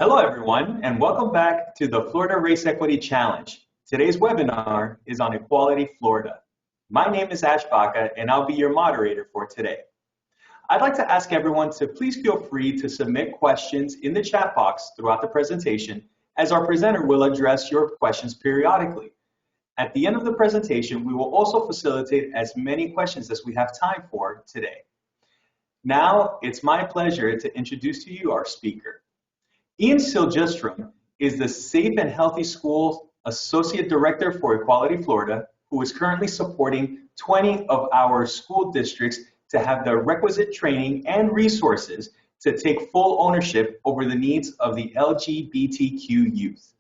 Hello, everyone, and welcome back to the Florida Race Equity Challenge. Today's webinar is on Equality Florida. My name is Ash Baca, and I'll be your moderator for today. I'd like to ask everyone to please feel free to submit questions in the chat box throughout the presentation, as our presenter will address your questions periodically. At the end of the presentation, we will also facilitate as many questions as we have time for today. Now, it's my pleasure to introduce to you our speaker. Ian Silgestrom is the Safe and Healthy Schools Associate Director for Equality Florida, who is currently supporting 20 of our school districts to have the requisite training and resources to take full ownership over the needs of the LGBTQ youth.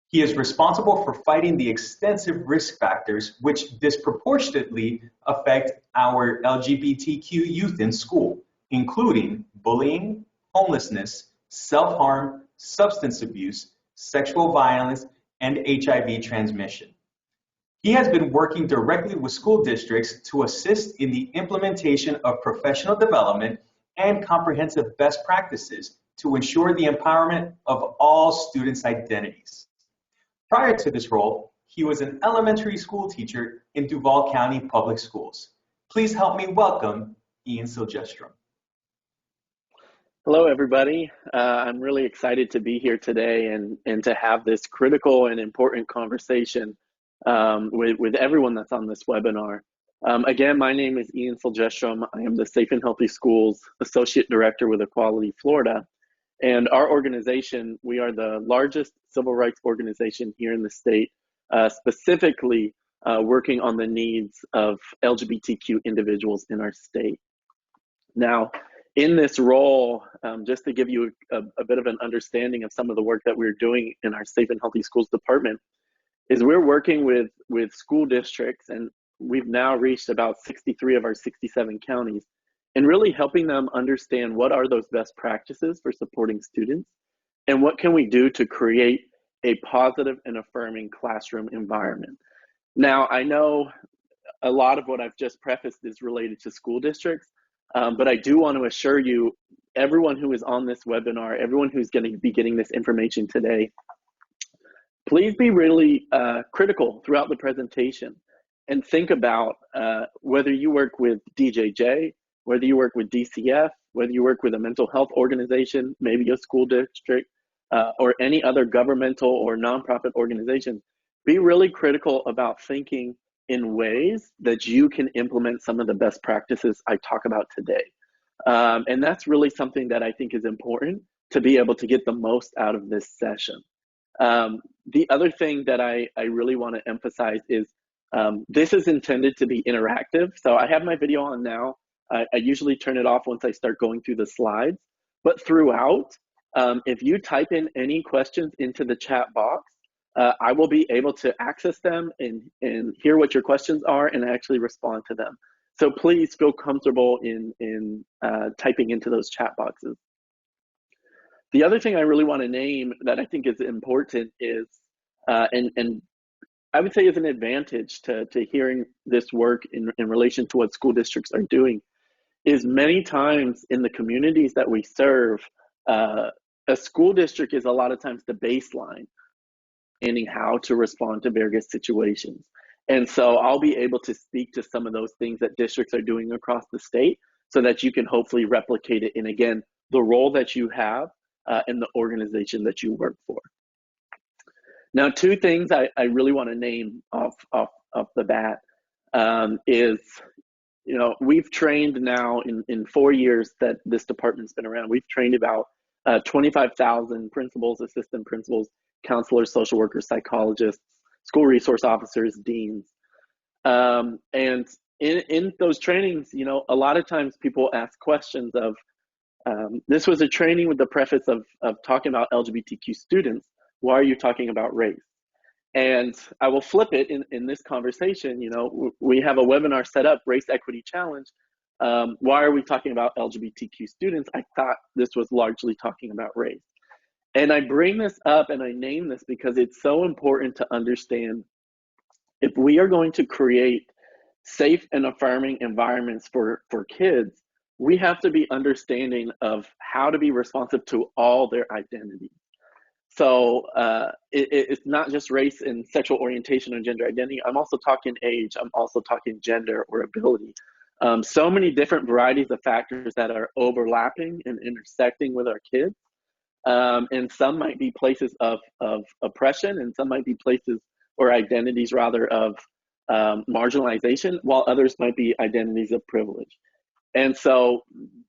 He is responsible for fighting the extensive risk factors which disproportionately affect our LGBTQ youth in school, including bullying, homelessness, self-harm, substance abuse, sexual violence, and HIV transmission. He has been working directly with school districts to assist in the implementation of professional development and comprehensive best practices to ensure the empowerment of all students' identities. Prior to this role, he was an elementary school teacher in Duval County Public Schools. Please help me welcome Ian Silgestrom. Hello, everybody. I'm really excited to be here today and to have this critical and important conversation with everyone that's on this webinar. Again, my name is Ian Silgestrom. I am the Safe and Healthy Schools Associate Director with Equality Florida. And our organization, we are the largest civil rights organization here in the state, specifically working on the needs of LGBTQ individuals in our state. Now, in this role, just to give you a bit of an understanding of some of the work that we're doing in our Safe and Healthy Schools department, is we're working with school districts, and we've now reached about 63 of our 67 counties, and really helping them understand what are those best practices for supporting students, and what can we do to create a positive and affirming classroom environment. Now, I know a lot of what I've just prefaced is related to school districts, but I do want to assure you, everyone who is on this webinar, everyone who's going to be getting this information today, please be really critical throughout the presentation and think about whether you work with DJJ, whether you work with DCF, whether you work with a mental health organization, maybe a school district, or any other governmental or nonprofit organization. Be really critical about thinking in ways that you can implement some of the best practices I talk about today. And that's really something that I think is important to be able to get the most out of this session. The other thing that I really want to emphasize is this is intended to be interactive. So I have my video on now. I usually turn it off once I start going through the slides. But throughout, if you type in any questions into the chat box, I will be able to access them and hear what your questions are and actually respond to them. So please feel comfortable in typing into those chat boxes. The other thing I really want to name that I think is important is, and I would say is an advantage to hearing this work in relation to what school districts are doing, is many times in the communities that we serve, a school district is a lot of times the baseline in how to respond to various situations. And so I'll be able to speak to some of those things that districts are doing across the state so that you can hopefully replicate it in, again, the role that you have in the organization that you work for. Now, two things I really want to name off the bat is, we've trained now in 4 years that this department's been around, we've trained about 25,000 principals, assistant principals, counselors, social workers, psychologists, school resource officers, deans. And in those trainings, a lot of times people ask questions of, this was a training with the preface of talking about LGBTQ students. Why are you talking about race? And I will flip it in this conversation. We have a webinar set up, Race Equity Challenge. Why are we talking about LGBTQ students? I thought this was largely talking about race. And I bring this up and I name this because it's so important to understand, if we are going to create safe and affirming environments for kids, we have to be understanding of how to be responsive to all their identities. So it's not just race and sexual orientation or gender identity. I'm also talking age. I'm also talking gender or ability. So many different varieties of factors that are overlapping and intersecting with our kids. And some might be places of oppression, and some might be places or identities rather of marginalization, while others might be identities of privilege. And so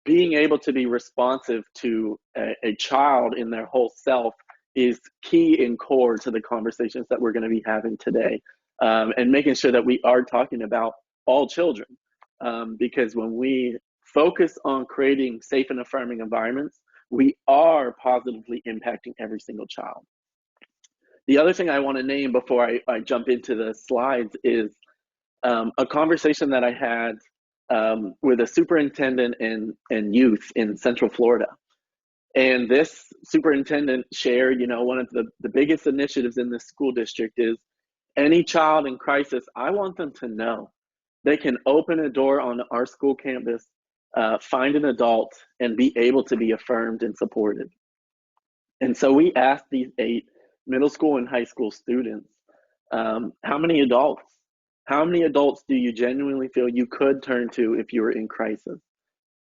being able to be responsive to a child in their whole self is key and core to the conversations that we're going to be having today, and making sure that we are talking about all children, because when we focus on creating safe and affirming environments, we are positively impacting every single child. The other thing I want to name before I jump into the slides is a conversation that I had with a superintendent and youth in Central Florida. And this superintendent shared, one of the biggest initiatives in this school district is any child in crisis, I want them to know they can open a door on our school campus, find an adult, and be able to be affirmed and supported. And so we asked these 8 middle school and high school students, how many adults do you genuinely feel you could turn to if you were in crisis?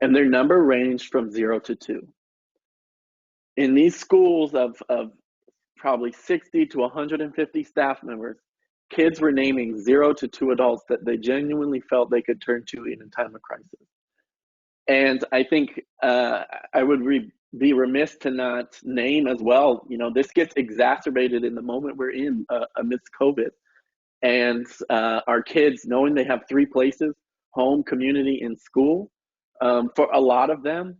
And their number ranged from 0 to 2. In these schools of probably 60 to 150 staff members, kids were naming 0 to 2 adults that they genuinely felt they could turn to in a time of crisis. And I think I would be remiss to not name as well, this gets exacerbated in the moment we're in amidst COVID. And our kids, knowing they have 3 places, home, community, and school, for a lot of them,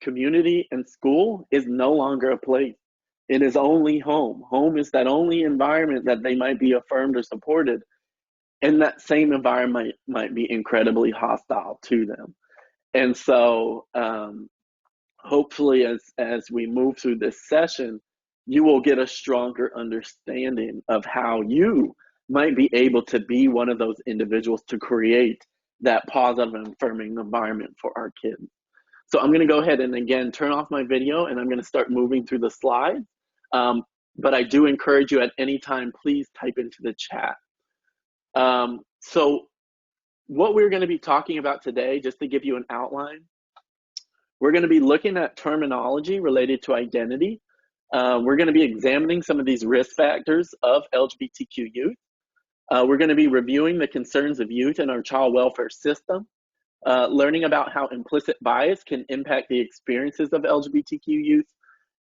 community and school is no longer a place. It is only home. Home is that only environment that they might be affirmed or supported. And that same environment might be incredibly hostile to them. And so hopefully as we move through this session, you will get a stronger understanding of how you might be able to be one of those individuals to create that positive and affirming environment for our kids. So I'm going to go ahead and again turn off my video, and I'm going to start moving through the slides. But I do encourage you at any time, please type into the chat. So what we're going to be talking about today, just to give you an outline, we're going to be looking at terminology related to identity. We're going to be examining some of these risk factors of LGBTQ youth. We're going to be reviewing the concerns of youth in our child welfare system, learning about how implicit bias can impact the experiences of LGBTQ youth,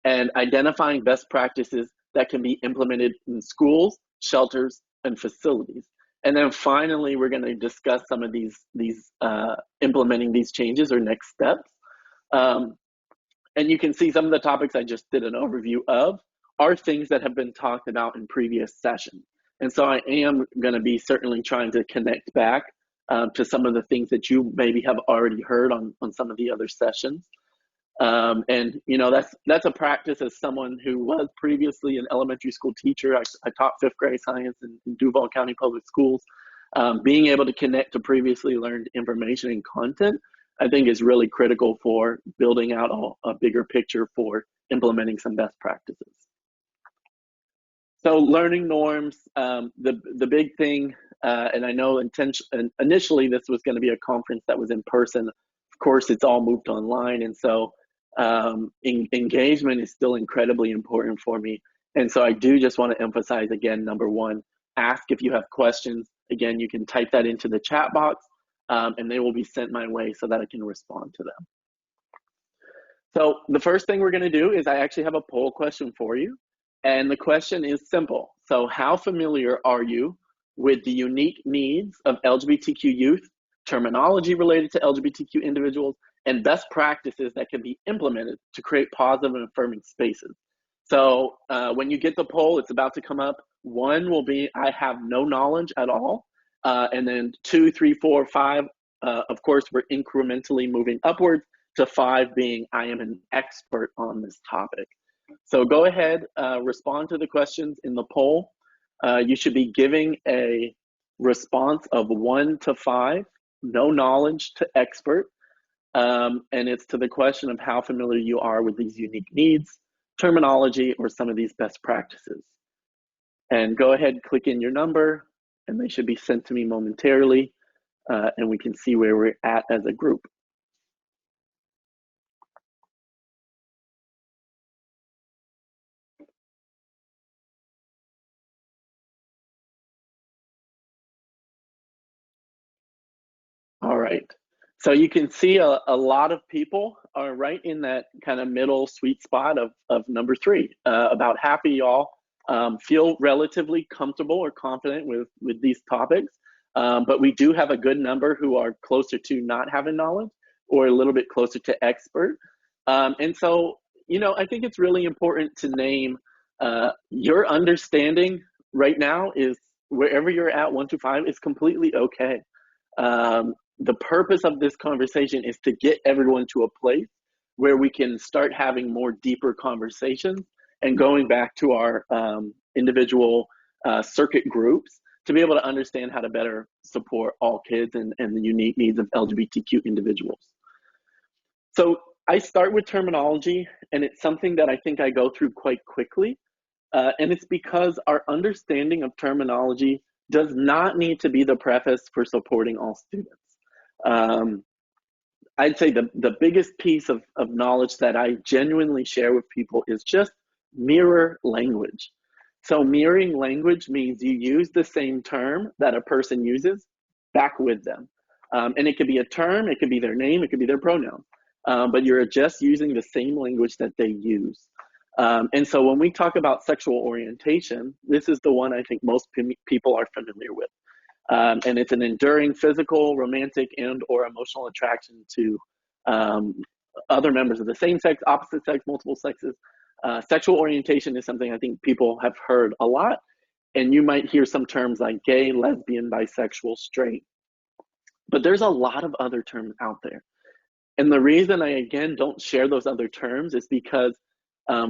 and identifying best practices that can be implemented in schools, shelters, and facilities. And then finally, we're going to discuss some of these implementing these changes or next steps. And you can see some of the topics I just did an overview of are things that have been talked about in previous sessions. And so I am going to be certainly trying to connect back to some of the things that you maybe have already heard on some of the other sessions. And that's a practice as someone who was previously an elementary school teacher. I taught 5th grade science in Duval County Public Schools. Being able to connect to previously learned information and content, I think, is really critical for building out a bigger picture for implementing some best practices. So learning norms, the big thing, and I know initially this was going to be a conference that was in person. Of course, it's all moved online, and so engagement is still incredibly important for me. And so I do just want to emphasize again, number one, ask if you have questions. Again, you can type that into the chat box, and they will be sent my way so that I can respond to them. So the first thing we're going to do is I actually have a poll question for you. And the question is simple. So how familiar are you with the unique needs of LGBTQ youth, terminology related to LGBTQ individuals, and best practices that can be implemented to create positive and affirming spaces? So when you get the poll, it's about to come up. 1 will be, I have no knowledge at all. And then 2, 3, 4, 5, of course, we're incrementally moving upwards to 5 being, I am an expert on this topic. So go ahead, respond to the questions in the poll. You should be giving a response of 1 to 5, no knowledge to expert. And it's to the question of how familiar you are with these unique needs, terminology or some of these best practices. And go ahead, click in your number, and they should be sent to me momentarily, and we can see where we're at as a group. All right. So you can see a lot of people are right in that kind of middle sweet spot of number 3. About half of y'all feel relatively comfortable or confident with these topics, but we do have a good number who are closer to not having knowledge or a little bit closer to expert. And so, I think it's really important to name your understanding right now is wherever you're at 1 to 5 is completely okay. The purpose of this conversation is to get everyone to a place where we can start having more deeper conversations and going back to our individual circuit groups to be able to understand how to better support all kids and the unique needs of LGBTQ individuals. So I start with terminology, and it's something that I think I go through quite quickly. And it's because our understanding of terminology does not need to be the preface for supporting all students. I'd say the biggest piece of knowledge that I genuinely share with people is just mirror language. So mirroring language means you use the same term that a person uses back with them. And it could be a term, it could be their name, it could be their pronoun. But you're just using the same language that they use. And so when we talk about sexual orientation, this is the one I think most people are familiar with. And it's an enduring physical, romantic, and or emotional attraction to other members of the same sex, opposite sex, multiple sexes. Sexual orientation is something I think people have heard a lot, and you might hear some terms like gay, lesbian, bisexual, straight. But there's a lot of other terms out there. And the reason I, again, don't share those other terms is because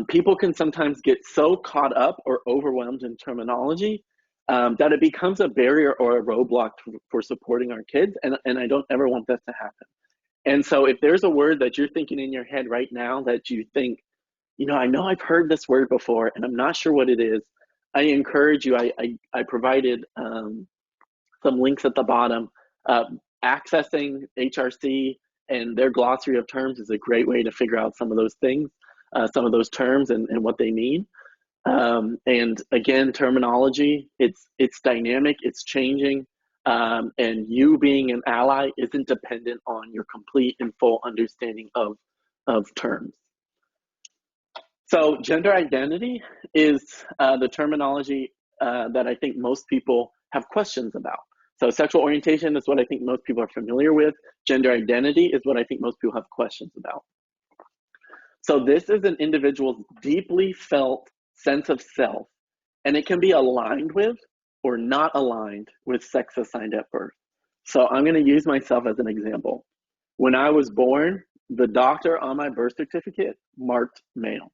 people can sometimes get so caught up or overwhelmed in terminology that it becomes a barrier or a roadblock for supporting our kids, and I don't ever want that to happen. And so if there's a word that you're thinking in your head right now that you think, I know I've heard this word before, and I'm not sure what it is, I encourage you, I provided some links at the bottom. Accessing HRC and their glossary of terms is a great way to figure out some of those things, some of those terms and what they mean. And again, terminology, it's dynamic, it's changing, and you being an ally isn't dependent on your complete and full understanding of terms. So gender identity is the terminology that I think most people have questions about. So sexual orientation is what I think most people are familiar with. Gender identity is what I think most people have questions about. So this is an individual's deeply felt sense of self, and it can be aligned with or not aligned with sex assigned at birth. So I'm going to use myself as an example. When I was born, the doctor on my birth certificate marked male.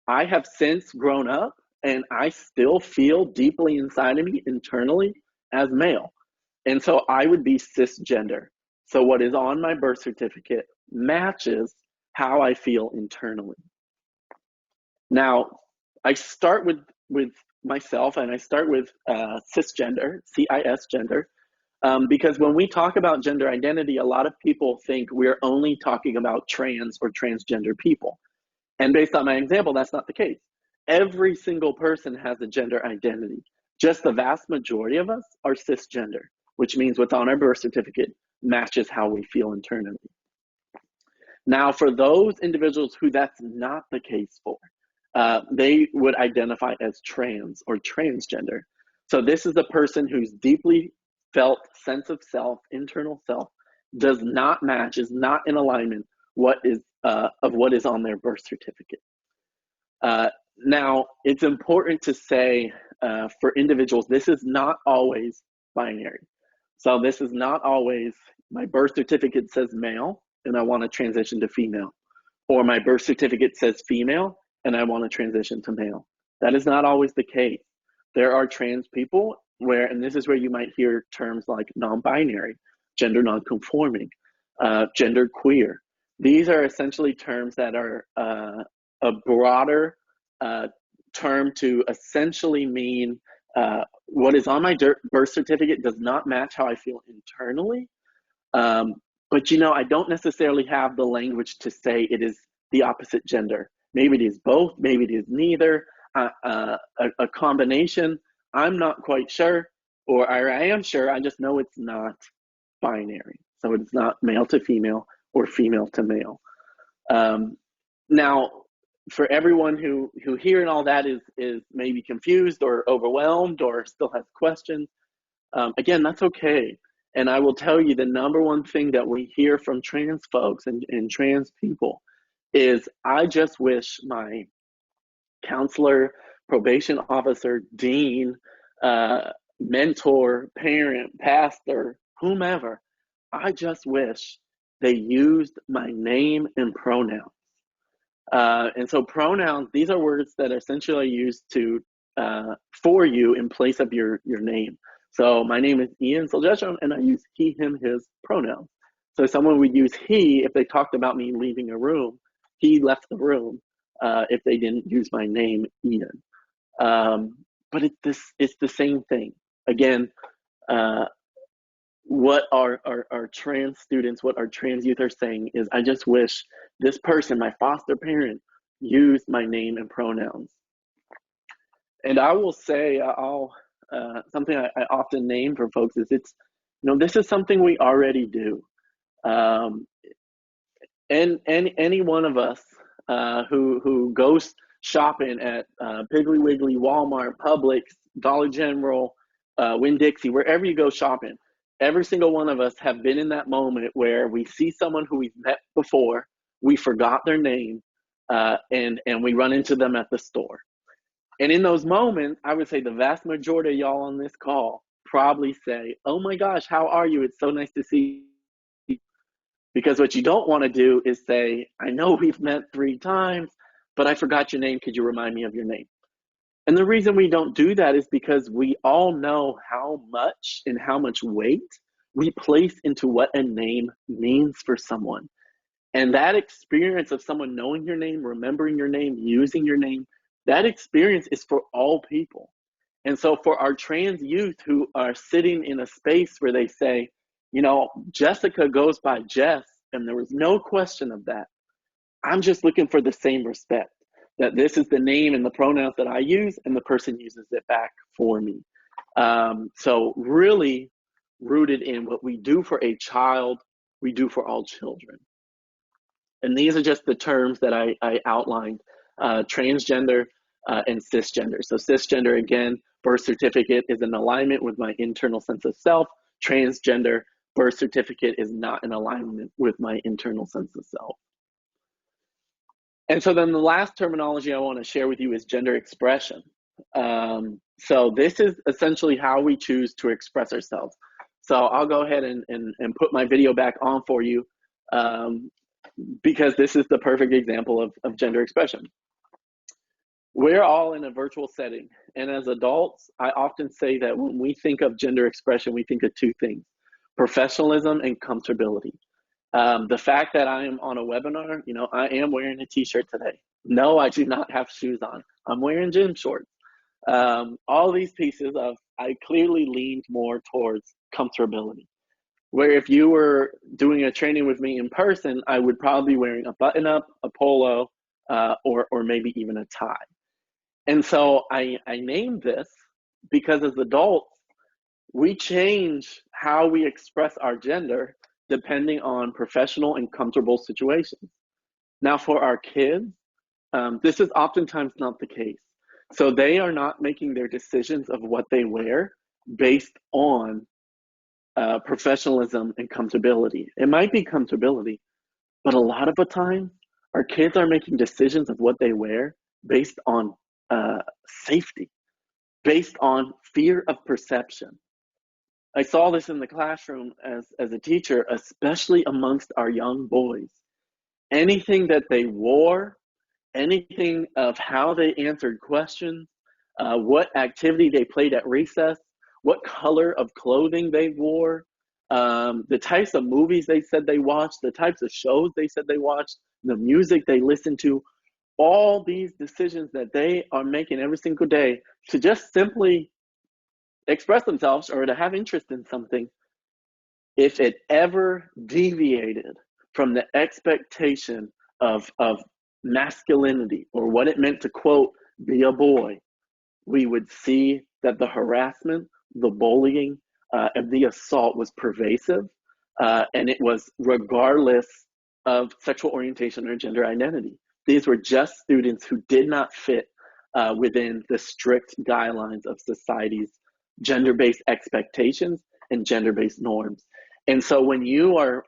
I have since grown up, and I still feel deeply inside of me internally as male. And so I would be cisgender. So what is on my birth certificate matches how I feel internally. Now, I start with myself, and I start with cisgender, CIS gender, because when we talk about gender identity, a lot of people think we're only talking about trans or transgender people. And based on my example, that's not the case. Every single person has a gender identity. Just the vast majority of us are cisgender, which means what's on our birth certificate matches how we feel internally. Now, for those individuals who that's not the case for, they would identify as trans or transgender. So this is a person whose deeply felt sense of self, internal self, does not match, is not in alignment of what is on their birth certificate. Now, it's important to say for individuals, this is not always binary. So this is not always my birth certificate says male and I want to transition to female, or my birth certificate says female and I want to transition to male. That is not always the case. There are trans people where, and this is where you might hear terms like non-binary, gender non-conforming, gender queer. These are essentially terms that are a broader term to essentially mean what is on my birth certificate does not match how I feel internally. But I don't necessarily have the language to say it is the opposite gender. Maybe it is both, maybe it is neither, a combination. I'm not quite sure, or I am sure, I just know it's not binary. So it's not male to female or female to male. Now, for everyone who hearing all that is maybe confused or overwhelmed or still has questions, again, that's okay. And I will tell you the number one thing that we hear from trans folks and trans people is, I just wish my counselor, probation officer, dean, mentor, parent, pastor, whomever, I just wish they used my name and pronouns. And so pronouns, these are words that are essentially used to for you in place of your name. So my name is Ian Silvestro, and I use he, him, his pronouns. So someone would use he if they talked about me leaving a room. He left the room if they didn't use my name, Ian. But it's the same thing. Again, what our trans students, what our trans youth are saying is, I just wish this person, my foster parent, used my name and pronouns. And I will say, something I often name for folks is, this is something we already do. And any one of us who goes shopping at Piggly Wiggly, Walmart, Publix, Dollar General, Winn-Dixie, wherever you go shopping, every single one of us have been in that moment where we see someone who we've met before, we forgot their name, and we run into them at the store. And in those moments, I would say the vast majority of y'all on this call probably say, "Oh my gosh, how are you? It's so nice to see you." Because what you don't want to do is say, "I know we've met 3 times, but I forgot your name. Could you remind me of your name?" And the reason we don't do that is because we all know how much and how much weight we place into what a name means for someone. And that experience of someone knowing your name, remembering your name, using your name, that experience is for all people. And so for our trans youth who are sitting in a space where they say, Jessica goes by Jess, and there was no question of that, I'm just looking for the same respect, that this is the name and the pronouns that I use, and the person uses it back for me. So really rooted in what we do for a child, we do for all children. And these are just the terms that I outlined, transgender and cisgender. So cisgender, again, birth certificate is in alignment with my internal sense of self. Transgender, birth certificate is not in alignment with my internal sense of self. And so then the last terminology I want to share with you is gender expression. So this is essentially how we choose to express ourselves. So I'll go ahead and put my video back on for you, because this is the perfect example of gender expression. We're all in a virtual setting. And as adults, I often say that when we think of gender expression, we think of 2 things: professionalism and comfortability. The fact that I am on a webinar, I am wearing a t-shirt today. No, I do not have shoes on. I'm wearing gym shorts. All these pieces I clearly leaned more towards comfortability. Where if you were doing a training with me in person, I would probably be wearing a button-up, a polo, or maybe even a tie. And so I named this because as adults, we change how we express our gender depending on professional and comfortable situations. Now for our kids, this is oftentimes not the case. So they are not making their decisions of what they wear based on professionalism and comfortability. It might be comfortability, but a lot of the time, our kids are making decisions of what they wear based on safety, based on fear of perception. I saw this in the classroom as a teacher, especially amongst our young boys. Anything that they wore, anything of how they answered questions, what activity they played at recess, what color of clothing they wore, the types of movies they said they watched, the types of shows they said they watched, the music they listened to, all these decisions that they are making every single day to just simply express themselves or to have interest in something, if it ever deviated from the expectation of masculinity or what it meant to, quote, be a boy, we would see that the harassment, the bullying, and the assault was pervasive, and it was regardless of sexual orientation or gender identity. These were just students who did not fit within the strict guidelines of society's gender-based expectations and gender-based norms. And so when you are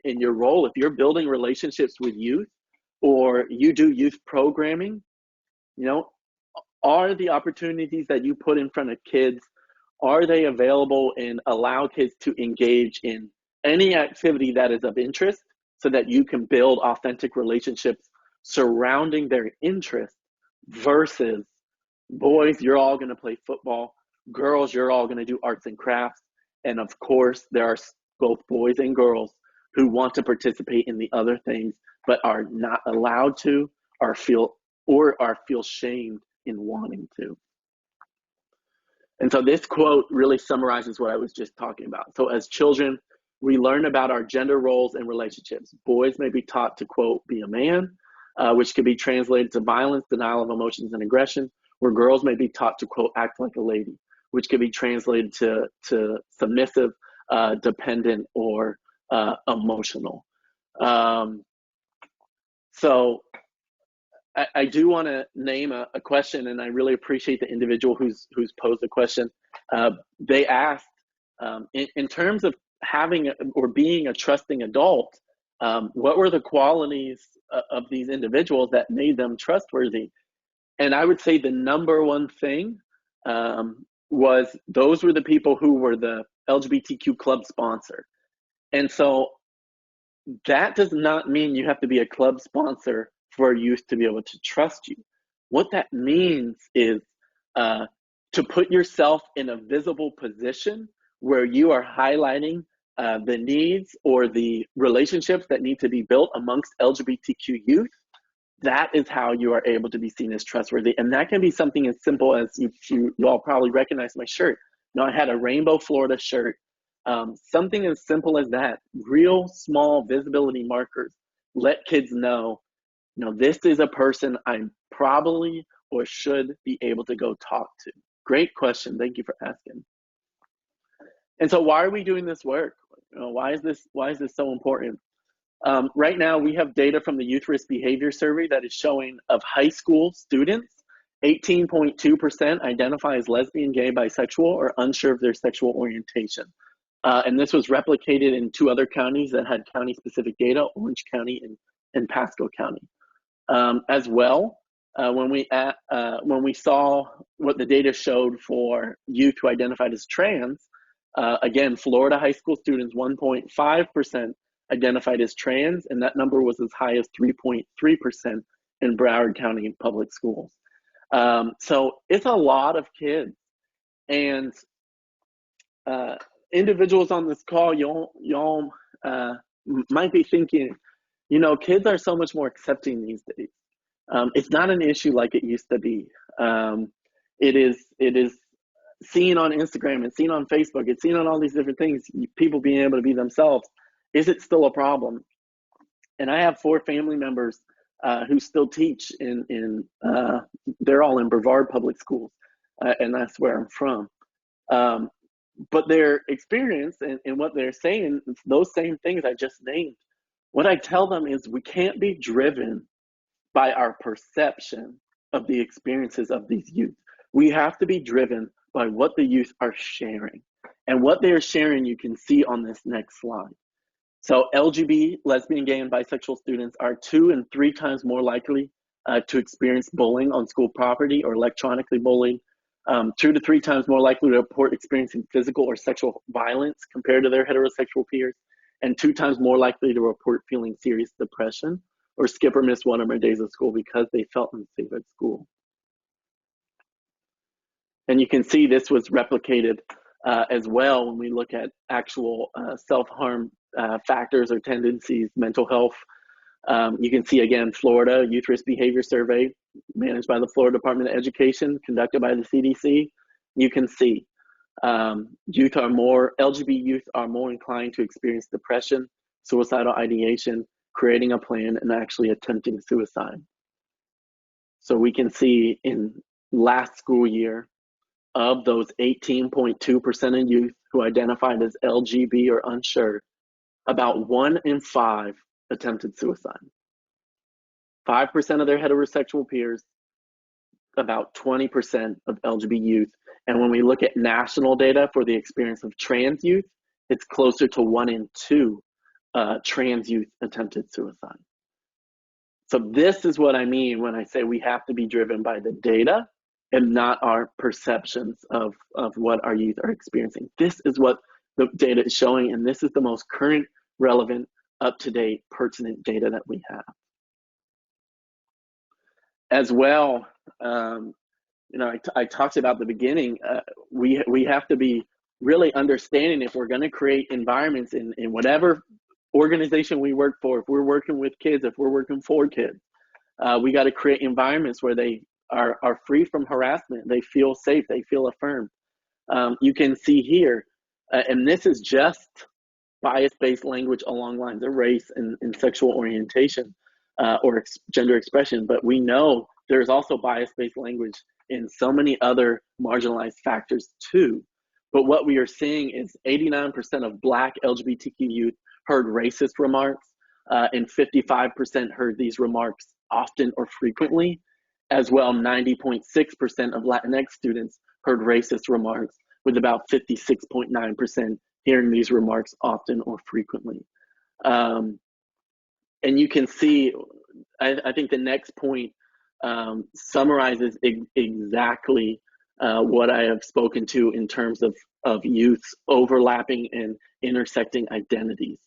in your role, if you're building relationships with youth or you do youth programming, you know, are the opportunities that you put in front of kids, are they available and allow kids to engage in any activity that is of interest so that you can build authentic relationships surrounding their interest versus boys, you're all going to play football, girls, you're all going to do arts and crafts. And of course, there are both boys and girls who want to participate in the other things, but are not allowed to, or feel shamed in wanting to. And so this quote really summarizes what I was just talking about. So as children, we learn about our gender roles and relationships. Boys may be taught to, quote, be a man, which could be translated to violence, denial of emotions, and aggression, where girls may be taught to, quote, act like a lady, which could be translated to submissive, dependent, or emotional. So I do want to name a question, and I really appreciate the individual who's posed the question. They asked, in terms of having or being a trusting adult, what were the qualities of these individuals that made them trustworthy? And I would say the number one thing was those were the people who were the LGBTQ club sponsor. And so that does not mean you have to be a club sponsor for youth to be able to trust you. What that means is to put yourself in a visible position where you are highlighting the needs or the relationships that need to be built amongst LGBTQ youth. That is how you are able to be seen as trustworthy. And that can be something as simple as you all probably recognize my shirt. You know, I had a Rainbow Florida shirt. Something as simple as that, real small visibility markers, let kids know, you know, this is a person I'm probably or should be able to go talk to. Great question. Thank you for asking. And so why are we doing this work? You know, why is this so important? Right now, we have data from the Youth Risk Behavior Survey that is showing of high school students, 18.2% identify as lesbian, gay, bisexual, or unsure of their sexual orientation. And this was replicated in 2 other counties that had county-specific data, Orange County and Pasco County. As well, when we saw what the data showed for youth who identified as trans, again, Florida high school students, 1.5% identified as trans, and that number was as high as 3.3% in Broward County public schools. So it's a lot of kids, and individuals on this call, y'all might be thinking, you know, kids are so much more accepting these days. It's not an issue like it used to be. It is seen on Instagram, it's seen on Facebook, it's seen on all these different things, people being able to be themselves. Is it still a problem? And I have 4 family members who still teach they're all in Brevard public schools, and that's where I'm from. But their experience and what they're saying, those same things I just named, what I tell them is we can't be driven by our perception of the experiences of these youth. We have to be driven by what the youth are sharing. And what they're sharing, you can see on this next slide. So LGBT, lesbian, gay, and bisexual students are 2 and 3 times more likely to experience bullying on school property or electronically bullied, 2 to 3 times more likely to report experiencing physical or sexual violence compared to their heterosexual peers, and 2 times more likely to report feeling serious depression or skip or miss 1 or more days of school because they felt unsafe at school. And you can see this was replicated as well when we look at actual self-harm factors or tendencies, mental health You can see again, Florida Youth Risk Behavior Survey, managed by the Florida Department of Education, conducted by the CDC. You can see LGBT youth are more inclined to experience depression, suicidal ideation, creating a plan, and actually attempting suicide. So we can see in last school year, of those 18.2% of youth who identified as LGB or unsure, about 1 in 5 attempted suicide. 5% of their heterosexual peers, about 20% of LGBT youth. And when we look at national data for the experience of trans youth, it's closer to 1 in 2 trans youth attempted suicide. So this is what I mean when I say we have to be driven by the data and not our perceptions of what our youth are experiencing. This is what the data is showing, and this is the most current, relevant, up-to-date, pertinent data that we have. As well, I talked about the beginning, we have to be really understanding if we're gonna create environments in whatever organization we work for, if we're working with kids, if we're working for kids, we gotta create environments where they are free from harassment, they feel safe, they feel affirmed. You can see here, and this is just bias-based language along lines of race and sexual orientation or gender expression, but we know there's also bias-based language in so many other marginalized factors too. But what we are seeing is 89% of Black LGBTQ youth heard racist remarks, and 55% heard these remarks often or frequently. As well, 90.6% of Latinx students heard racist remarks, with about 56.9% hearing these remarks often or frequently. And you can see, I think the next point summarizes exactly what I have spoken to in terms of youth's overlapping and intersecting identities.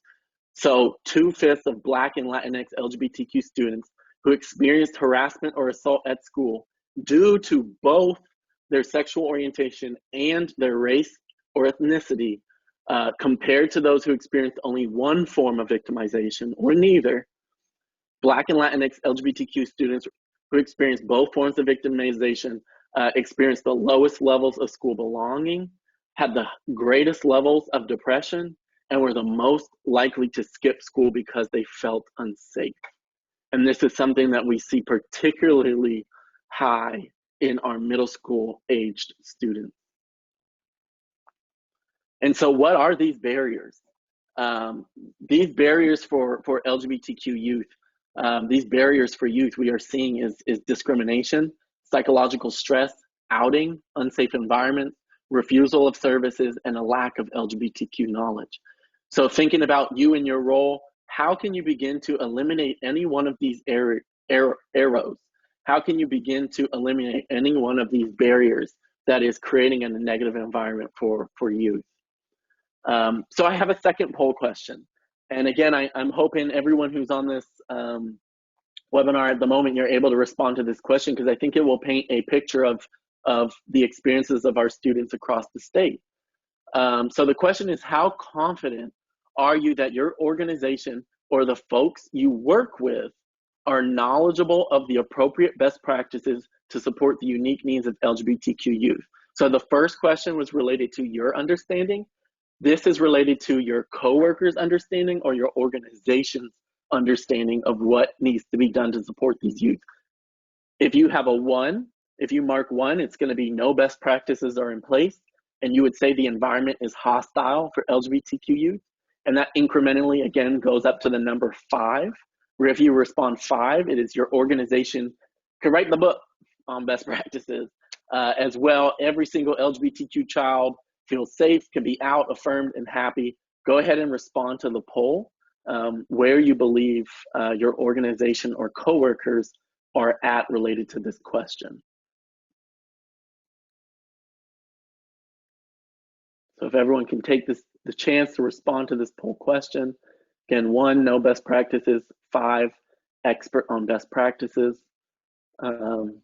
So 2/5 of Black and Latinx LGBTQ students who experienced harassment or assault at school due to both their sexual orientation and their race or ethnicity, compared to those who experienced only one form of victimization or neither. Black and Latinx LGBTQ students who experienced both forms of victimization experienced the lowest levels of school belonging, had the greatest levels of depression, and were the most likely to skip school because they felt unsafe. And this is something that we see particularly high in our middle school aged students. And so what are these barriers? These barriers for LGBTQ youth, these barriers for youth we are seeing is discrimination, psychological stress, outing, unsafe environments, refusal of services, and a lack of LGBTQ knowledge. So thinking about you and your role, how can you begin to eliminate any one of these arrows? How can you begin to eliminate any one of these barriers that is creating a negative environment for youth? So I have a second poll question. And again, I'm hoping everyone who's on this webinar at the moment, you're able to respond to this question, because I think it will paint a picture of the experiences of our students across the state. So the question is, how confident are you that your organization or the folks you work with are knowledgeable of the appropriate best practices to support the unique needs of LGBTQ youth? So the first question was related to your understanding. This is related to your coworkers' understanding or your organization's understanding of what needs to be done to support these youth. If you have a 1, if you mark 1, it's going to be no best practices are in place, and you would say the environment is hostile for LGBTQ youth. And that incrementally, again, goes up to the number 5, where if you respond 5, it is your organization can write the book on best practices. As well, every single LGBTQ child feels safe, can be out, affirmed, and happy. Go ahead and respond to the poll where you believe your organization or coworkers are at related to this question. So if everyone can take the chance to respond to this poll question. Again, 1, no best practices. 5, expert on best practices. And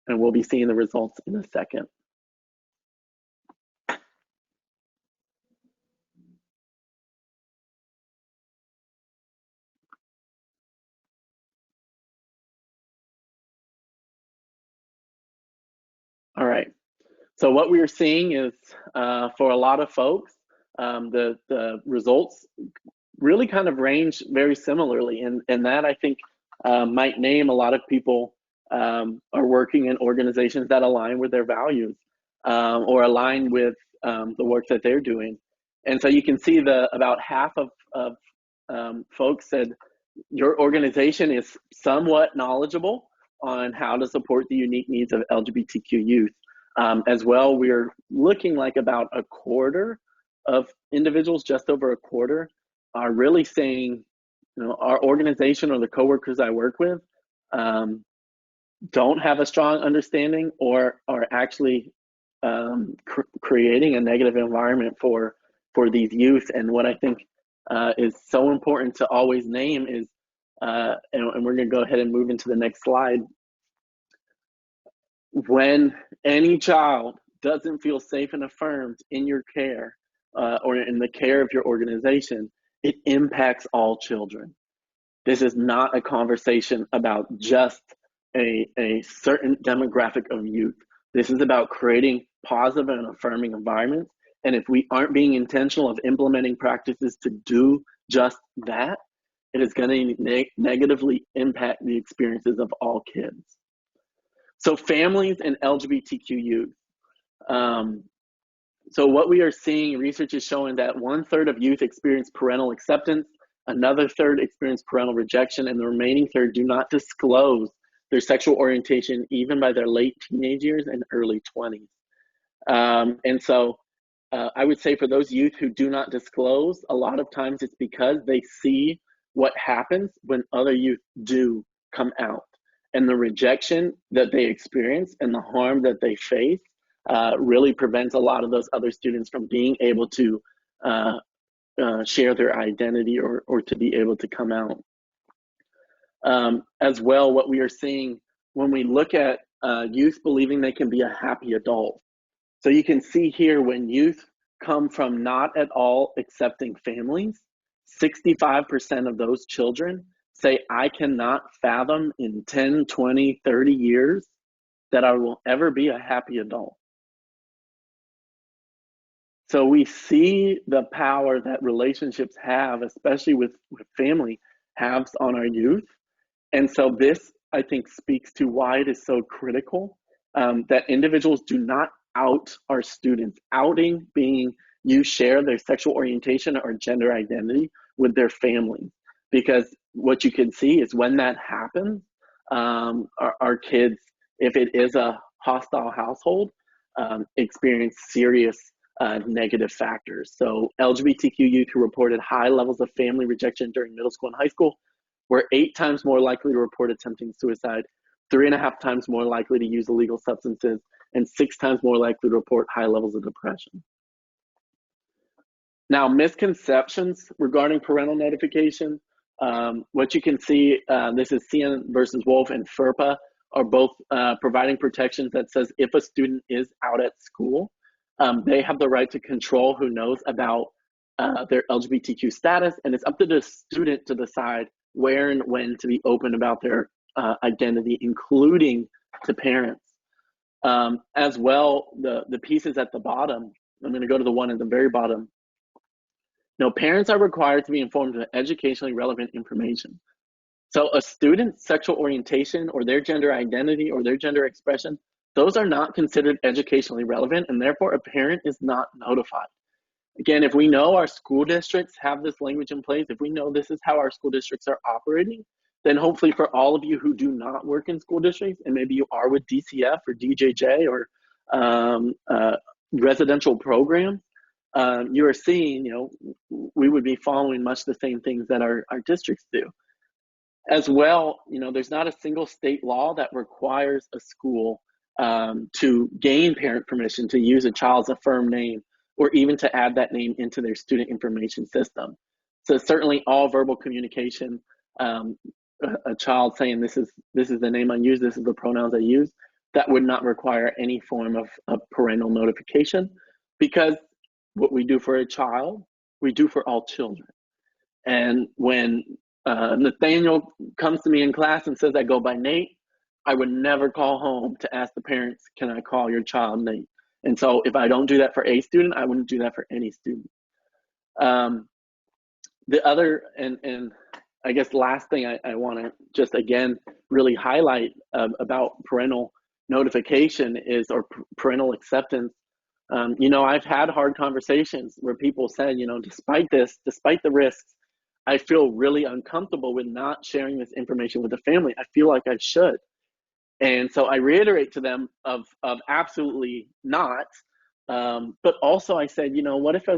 we'll be seeing the results in a second. All right. So what we are seeing is for a lot of folks, the results really kind of range very similarly. And that I think might name a lot of people are working in organizations that align with their values or align with the work that they're doing. And so you can see about half of folks said your organization is somewhat knowledgeable on how to support the unique needs of LGBTQ youth. As well, we're looking like about a quarter of individuals, just over a quarter, are really saying, our organization or the coworkers I work with don't have a strong understanding or are actually creating a negative environment for these youth. And what I think is so important to always name is, and we're going to go ahead and move into the next slide. When any child doesn't feel safe and affirmed in your care or in the care of your organization, it impacts all children. This is not a conversation about just a certain demographic of youth. This is about creating positive and affirming environments. And if we aren't being intentional of implementing practices to do just that, it is going to negatively impact the experiences of all kids. So families and LGBTQ youth. So what we are seeing, research is showing that 1/3 of youth experience parental acceptance, another third experience parental rejection, and the remaining third do not disclose their sexual orientation even by their late teenage years and early 20s. And so I would say for those youth who do not disclose, a lot of times it's because they see what happens when other youth do come out. And the rejection that they experience and the harm that they face really prevents a lot of those other students from being able to share their identity or to be able to come out. As well, what we are seeing when we look at youth believing they can be a happy adult. So you can see here when youth come from not at all accepting families, 65% of those children say, I cannot fathom in 10, 20, 30 years that I will ever be a happy adult. So we see the power that relationships have, especially with family, has on our youth. And so this, I think, speaks to why it is so critical that individuals do not out our students. Outing being you share their sexual orientation or gender identity with their families. Because what you can see is when that happens, our kids, if it is a hostile household, experience serious negative factors. So LGBTQ youth who reported high levels of family rejection during middle school and high school were 8 times more likely to report attempting suicide, 3.5 times more likely to use illegal substances, and 6 times more likely to report high levels of depression. Now, misconceptions regarding parental notification. What you can see, this is CN versus Wolf and FERPA are both providing protections that says if a student is out at school, they have the right to control who knows about their LGBTQ status, and it's up to the student to decide where and when to be open about their identity, including to parents. As well, the pieces at the bottom, I'm going to go to the one at the very bottom. No, parents are required to be informed of educationally relevant information. So a student's sexual orientation or their gender identity or their gender expression, those are not considered educationally relevant, and therefore a parent is not notified. Again, if we know our school districts have this language in place, if we know this is how our school districts are operating, then hopefully for all of you who do not work in school districts, and maybe you are with DCF or DJJ or residential programs, you are seeing, we would be following much the same things that our districts do. As well, there's not a single state law that requires a school to gain parent permission to use a child's affirmed name or even to add that name into their student information system. So certainly all verbal communication, a child saying this is the name I use, this is the pronouns I use, that would not require any form of parental notification, because what we do for a child, we do for all children. And when Nathaniel comes to me in class and says I go by Nate, I would never call home to ask the parents, can I call your child name? And so if I don't do that for a student, I wouldn't do that for any student. The other, and I guess last thing I want to just again really highlight about parental notification is, or parental acceptance. I've had hard conversations where people said, despite this, despite the risks, I feel really uncomfortable with not sharing this information with the family. I feel like I should. And so I reiterate to them of absolutely not. But also I said, what if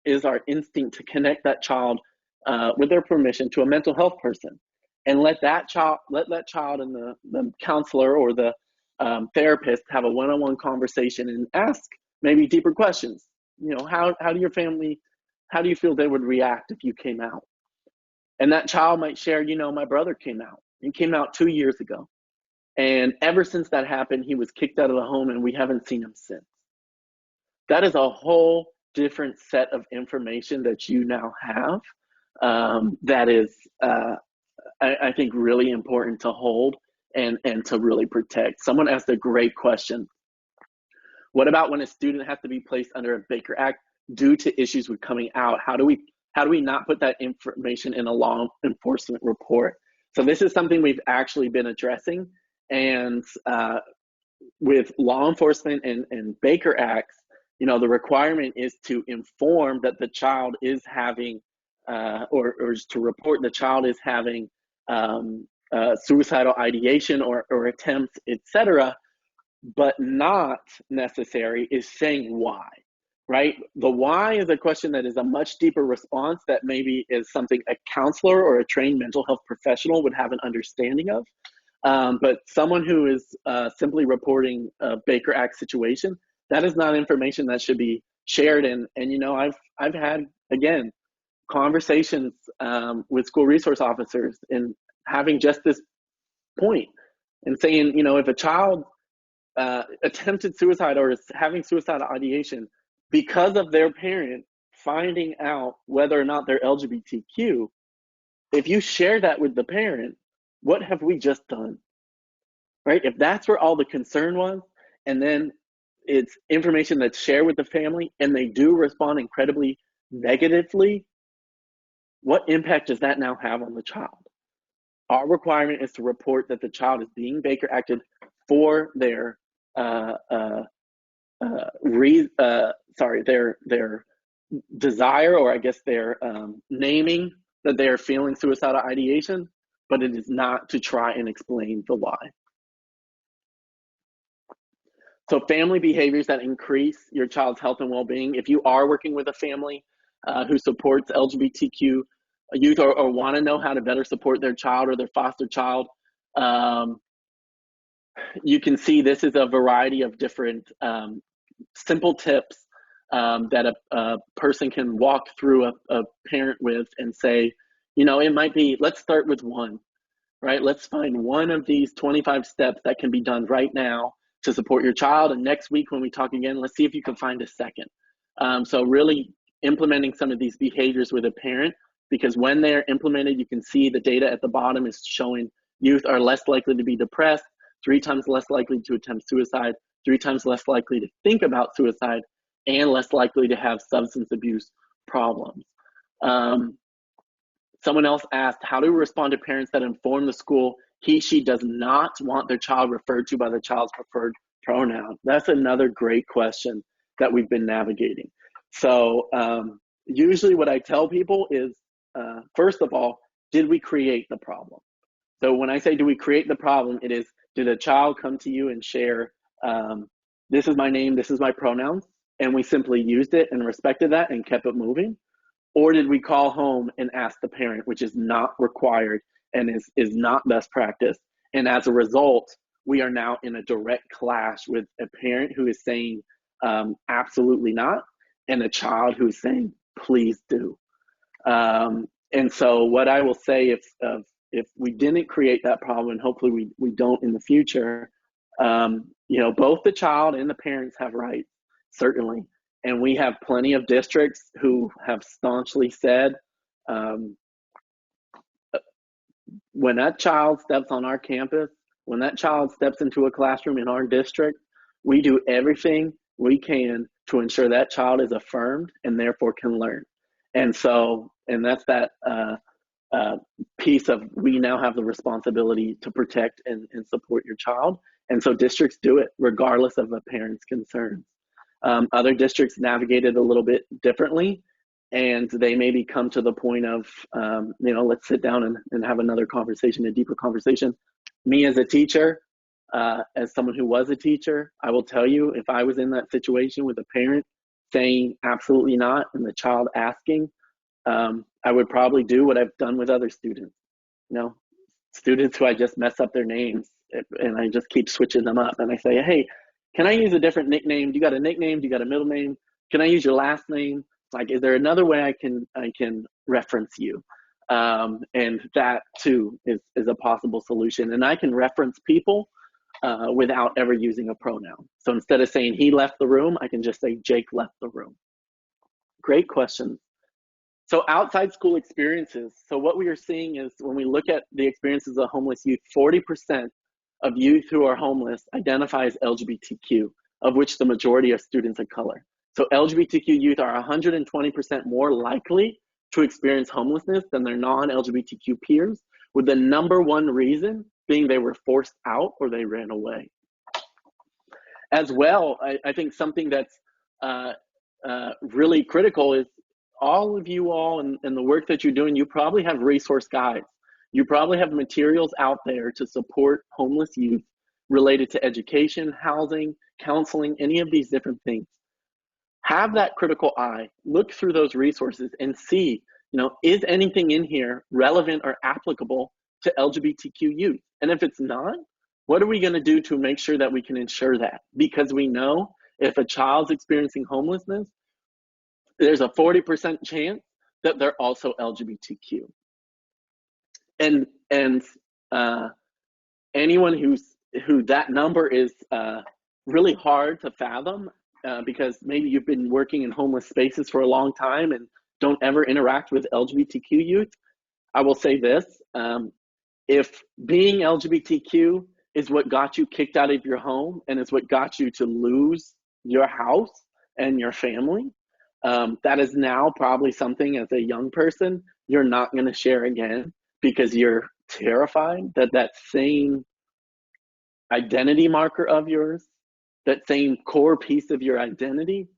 is our instinct to connect that child with their permission to a mental health person, and let that child and the counselor or the therapist have a one-on-one conversation and ask maybe deeper questions. How do your family, how do you feel they would react if you came out? And that child might share, my brother came out. He came out 2 years ago. And ever since that happened, he was kicked out of the home and we haven't seen him since. That is a whole different set of information that you now have that is, I think, really important to hold and to really protect. Someone asked a great question. What about when a student has to be placed under a Baker Act due to issues with coming out? How do we not put that information in a law enforcement report? So this is something we've actually been addressing. And with law enforcement and Baker Acts, the requirement is to inform that the child is having, or to report the child is having suicidal ideation or attempts, etc., but not necessary is saying why, right? The why is a question that is a much deeper response that maybe is something a counselor or a trained mental health professional would have an understanding of. But someone who is simply reporting a Baker Act situation, that is not information that should be shared. And I've had, again, conversations with school resource officers and having just this point and saying, if a child attempted suicide or is having suicidal ideation because of their parent finding out whether or not they're LGBTQ, if you share that with the parent, what have we just done? Right? If that's where all the concern was, and then it's information that's shared with the family and they do respond incredibly negatively, what impact does that now have on the child? Our requirement is to report that the child is being Baker Acted for their their desire, or I guess their naming that they are feeling suicidal ideation, but it is not to try and explain the why. So family behaviors that increase your child's health and well-being. If you are working with a family who supports LGBTQ youth, or want to know how to better support their child or their foster child, you can see this is a variety of different simple tips that a person can walk through a parent with and say, it might be, let's start with one, right? Let's find one of these 25 steps that can be done right now to support your child. And next week when we talk again, let's see if you can find a second. So really implementing some of these behaviors with a parent, because when they're implemented, you can see the data at the bottom is showing youth are less likely to be depressed, 3 times less likely to attempt suicide, 3 times less likely to think about suicide, and less likely to have substance abuse problems. Someone else asked, how do we respond to parents that inform the school she does not want their child referred to by the child's preferred pronoun? That's another great question that we've been navigating. So usually what I tell people is, first of all, did we create the problem? So when I say, do we create the problem, it is, did a child come to you and share, this is my name, this is my pronouns, and we simply used it and respected that and kept it moving? Or did we call home and ask the parent, which is not required and is not best practice? And as a result, we are now in a direct clash with a parent who is saying absolutely not, and a child who is saying, please do. And so what I will say, if we didn't create that problem, and hopefully we don't in the future, both the child and the parents have rights, certainly. And we have plenty of districts who have staunchly said, when that child steps on our campus, When that child steps into a classroom in our district, we do everything we can to ensure that child is affirmed and therefore can learn. And that's that piece of, we now have the responsibility to protect and support your child. And so districts do it regardless of a parent's concerns. Other districts navigate it a little bit differently, and they maybe come to the point of, let's sit down and have another conversation, a deeper conversation. Me as a teacher, as someone who was a teacher, I will tell you, if I was in that situation with a parent saying absolutely not and the child asking, I would probably do what I've done with other students. Students who I just mess up their names and I just keep switching them up. And I say, hey, can I use a different nickname? Do you got a nickname? Do you got a middle name? Can I use your last name? Like, is there another way I can reference you? And that too is a possible solution. And I can reference people without ever using a pronoun. So instead of saying he left the room, I can just say Jake left the room. Great question. So outside school experiences. So what we are seeing is, when we look at the experiences of homeless youth, 40% of youth who are homeless identify as LGBTQ, of which the majority are students of color. So LGBTQ youth are 120% more likely to experience homelessness than their non-LGBTQ peers, with the number one reason being they were forced out or they ran away. As well, I think something that's really critical is, all of you all and the work that you're doing, you probably have resource guides. You probably have materials out there to support homeless youth related to education, housing, counseling, any of these different things. Have that critical eye, look through those resources and see, is anything in here relevant or applicable to LGBTQ youth? And if it's not, what are we going to do to make sure that we can ensure that? Because we know if a child's experiencing homelessness, there's a 40% chance that they're also LGBTQ. And anyone who that number is really hard to fathom, because maybe you've been working in homeless spaces for a long time and don't ever interact with LGBTQ youth, I will say this, if being LGBTQ is what got you kicked out of your home and is what got you to lose your house and your family, that is now probably something, as a young person, you're not going to share again, because you're terrified that that same identity marker of yours, that same core piece of your identity,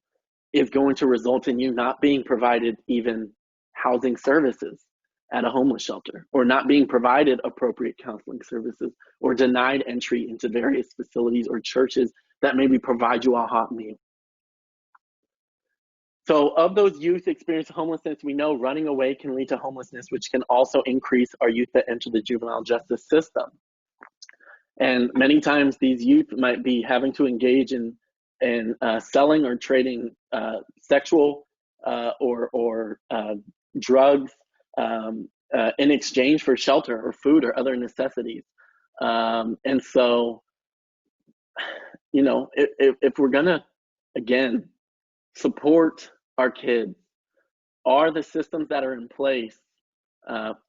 is going to result in you not being provided even housing services at a homeless shelter, or not being provided appropriate counseling services, or denied entry into various facilities or churches that maybe provide you a hot meal. So of those youth experiencing homelessness, we know running away can lead to homelessness, which can also increase our youth that enter the juvenile justice system. And many times these youth might be having to engage in selling or trading sexual or drugs in exchange for shelter or food or other necessities. And so, if we're gonna, again, support our kids, are the systems that are in place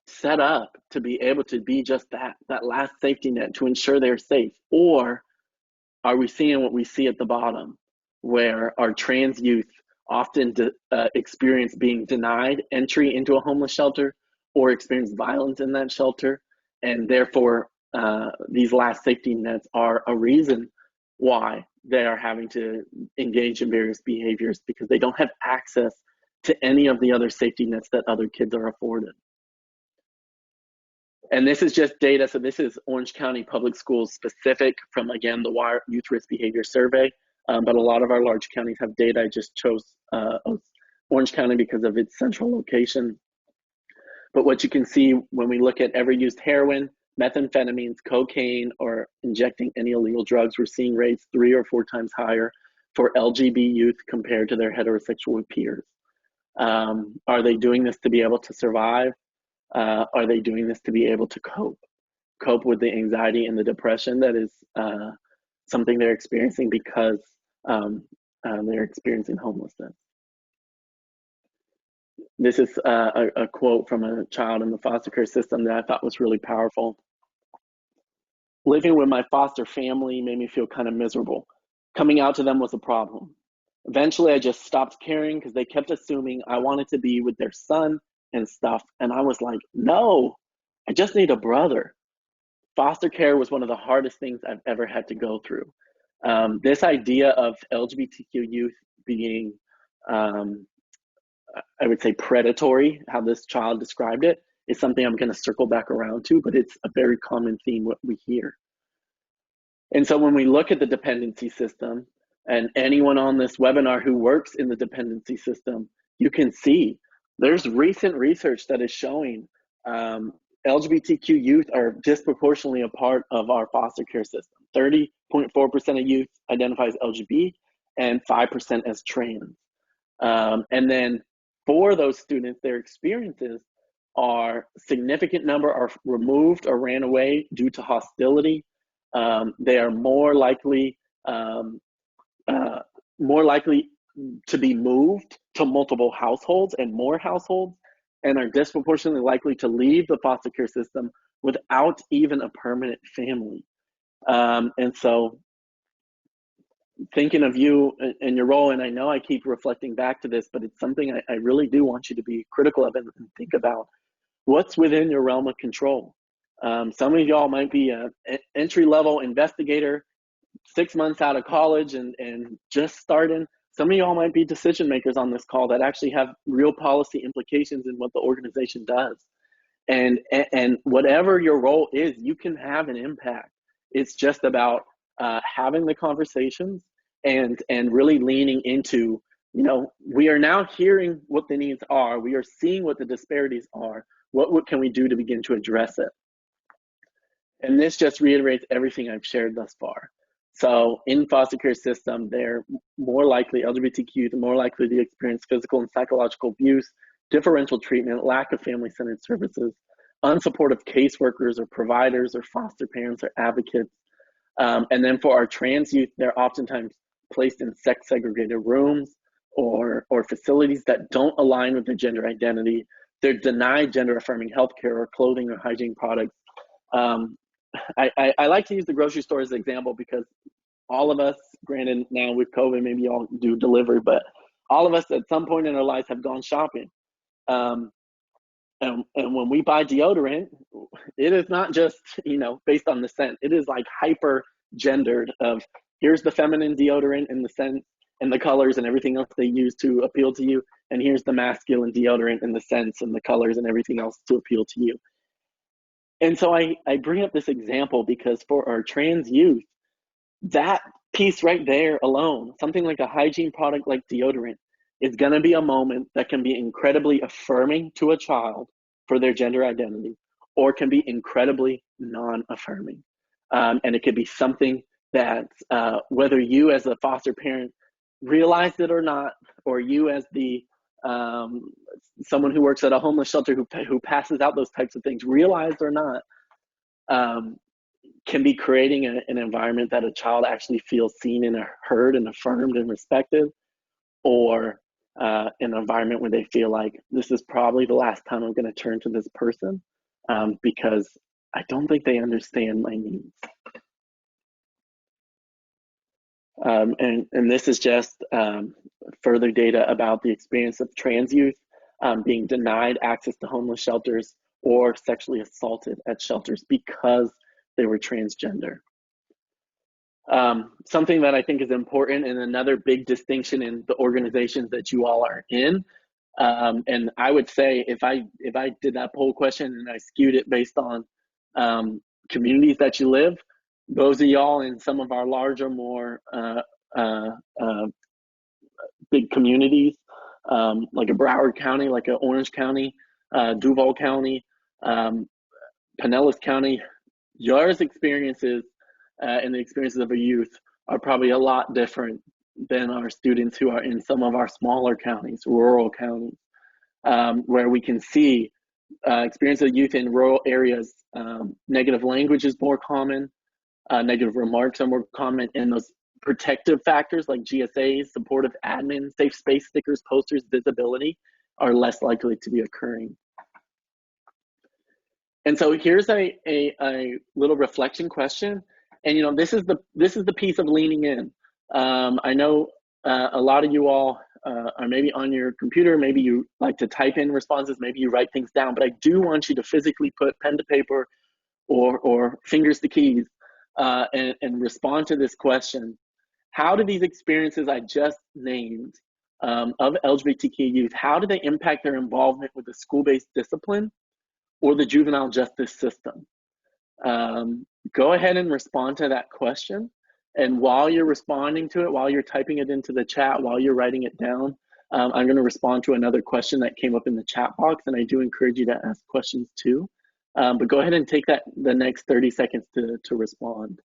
set up to be able to be just that last safety net to ensure they're safe? Or are we seeing what we see at the bottom, where our trans youth often experience being denied entry into a homeless shelter or experience violence in that shelter, and therefore these last safety nets are a reason why they are having to engage in various behaviors, because they don't have access to any of the other safety nets that other kids are afforded. And this is just data. So this is Orange County Public Schools specific from, again, the WIRE Youth Risk Behavior Survey. But a lot of our large counties have data. I just chose Orange County because of its central location. But what you can see when we look at ever used heroin, methamphetamines, cocaine, or injecting any illegal drugs, we're seeing rates 3 or 4 times higher for LGB youth compared to their heterosexual peers. Are they doing this to be able to survive? Are they doing this to be able to cope with the anxiety and the depression that is something they're experiencing because they're experiencing homelessness? This is a quote from a child in the foster care system that I thought was really powerful. living with my foster family made me feel kind of miserable. Coming out to them was a problem. Eventually, I just stopped caring because they kept assuming I wanted to be with their son and stuff. And I was like, no, I just need a brother. Foster care was one of the hardest things I've ever had to go through. This idea of LGBTQ youth being, I would say, predatory, how this child described it, is something I'm going to circle back around to, but it's a very common theme what we hear. And so when we look at the dependency system, and anyone on this webinar who works in the dependency system, you can see there's recent research that is showing LGBTQ youth are disproportionately a part of our foster care system. 30.4% of youth identifies LGBT and 5% as trans. And then for those students, their experiences are significant number are removed or ran away due to hostility. They are more likely to be moved to multiple households and more households, and are disproportionately likely to leave the foster care system without even a permanent family. And so thinking of you and your role, and I know I keep reflecting back to this, but it's something I really do want you to be critical of and think about. What's within your realm of control? Some of y'all might be an entry-level investigator, 6 months out of college and just starting. Some of y'all might be decision makers on this call that actually have real policy implications in what the organization does. And whatever your role is, you can have an impact. It's just about having the conversations and really leaning into, we are now hearing what the needs are. We are seeing what the disparities are. What can we do to begin to address it? And this just reiterates everything I've shared thus far. So in foster care system, they're more likely, LGBTQ, more likely to experience physical and psychological abuse, differential treatment, lack of family-centered services, unsupportive caseworkers or providers or foster parents or advocates. And then for our trans youth, they're oftentimes placed in sex-segregated rooms or facilities that don't align with their gender identity. They're denied gender-affirming healthcare or clothing or hygiene products. I like to use the grocery store as an example because all of us, granted now with COVID, maybe y'all do delivery, but all of us at some point in our lives have gone shopping. And when we buy deodorant, it is not just, based on the scent. It is like hyper gendered of here's the feminine deodorant and the scent and the colors and everything else they use to appeal to you. And here's the masculine deodorant and the scents and the colors and everything else to appeal to you. And so I bring up this example because for our trans youth, that piece right there alone, something like a hygiene product like deodorant, is going to be a moment that can be incredibly affirming to a child for their gender identity, or can be incredibly non-affirming. And it could be something that whether you as a foster parent realized it or not, or you as the someone who works at a homeless shelter who passes out those types of things, realized or not, can be creating an environment that a child actually feels seen and heard and affirmed and respected, or an environment where they feel like this is probably the last time I'm going to turn to this person because I don't think they understand my needs. And this is just further data about the experience of trans youth being denied access to homeless shelters or sexually assaulted at shelters because they were transgender. Something that I think is important, and another big distinction in the organizations that you all are in, and I would say if I did that poll question and I skewed it based on communities that you live, those of y'all in some of our larger, more big communities, like a Broward County, like a Orange County, Duval County, Pinellas County, yours experiences and the experiences of a youth are probably a lot different than our students who are in some of our smaller counties, rural counties, where we can see experience of youth in rural areas. Negative language is more common, negative remarks are more common, and those protective factors like GSAs, supportive admin, safe space stickers, posters, visibility are less likely to be occurring. And so here's a little reflection question. And, you know, this is the piece of leaning in. I know a lot of you all are maybe on your computer, maybe you like to type in responses, maybe you write things down, but I do want you to physically put pen to paper or fingers to keys and respond to this question. How do these experiences I just named of LGBTQ youth, how do they impact their involvement with the school-based discipline or the juvenile justice system? Go ahead and respond to that question. And while you're responding to it, while you're typing it into the chat, while you're writing it down, I'm going to respond to another question that came up in the chat box. And I do encourage you to ask questions too. But go ahead and take the next 30 seconds to respond.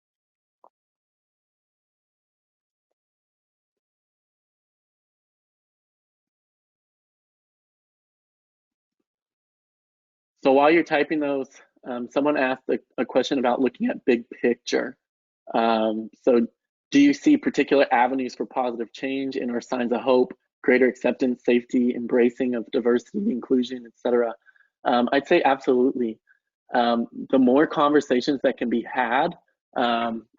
So while you're typing those, someone asked a question about looking at big picture. So do you see particular avenues for positive change in our signs of hope, greater acceptance, safety, embracing of diversity, inclusion, etc.? I'd say absolutely. The more conversations that can be had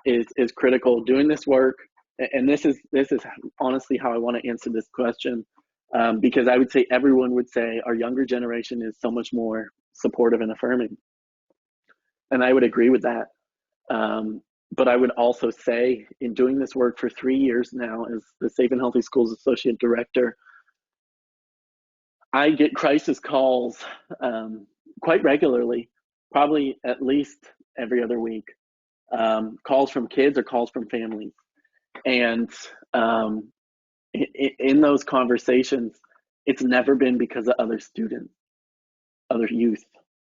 is critical. Doing this work, and this is honestly how I want to answer this question, because I would say everyone would say our younger generation is so much more supportive and affirming, and I would agree with that. But I would also say, in doing this work for 3 years now as the Safe and Healthy Schools Associate Director, I get crisis calls quite regularly, probably at least every other week, calls from kids or calls from families. And in those conversations, it's never been because of other students, other youth.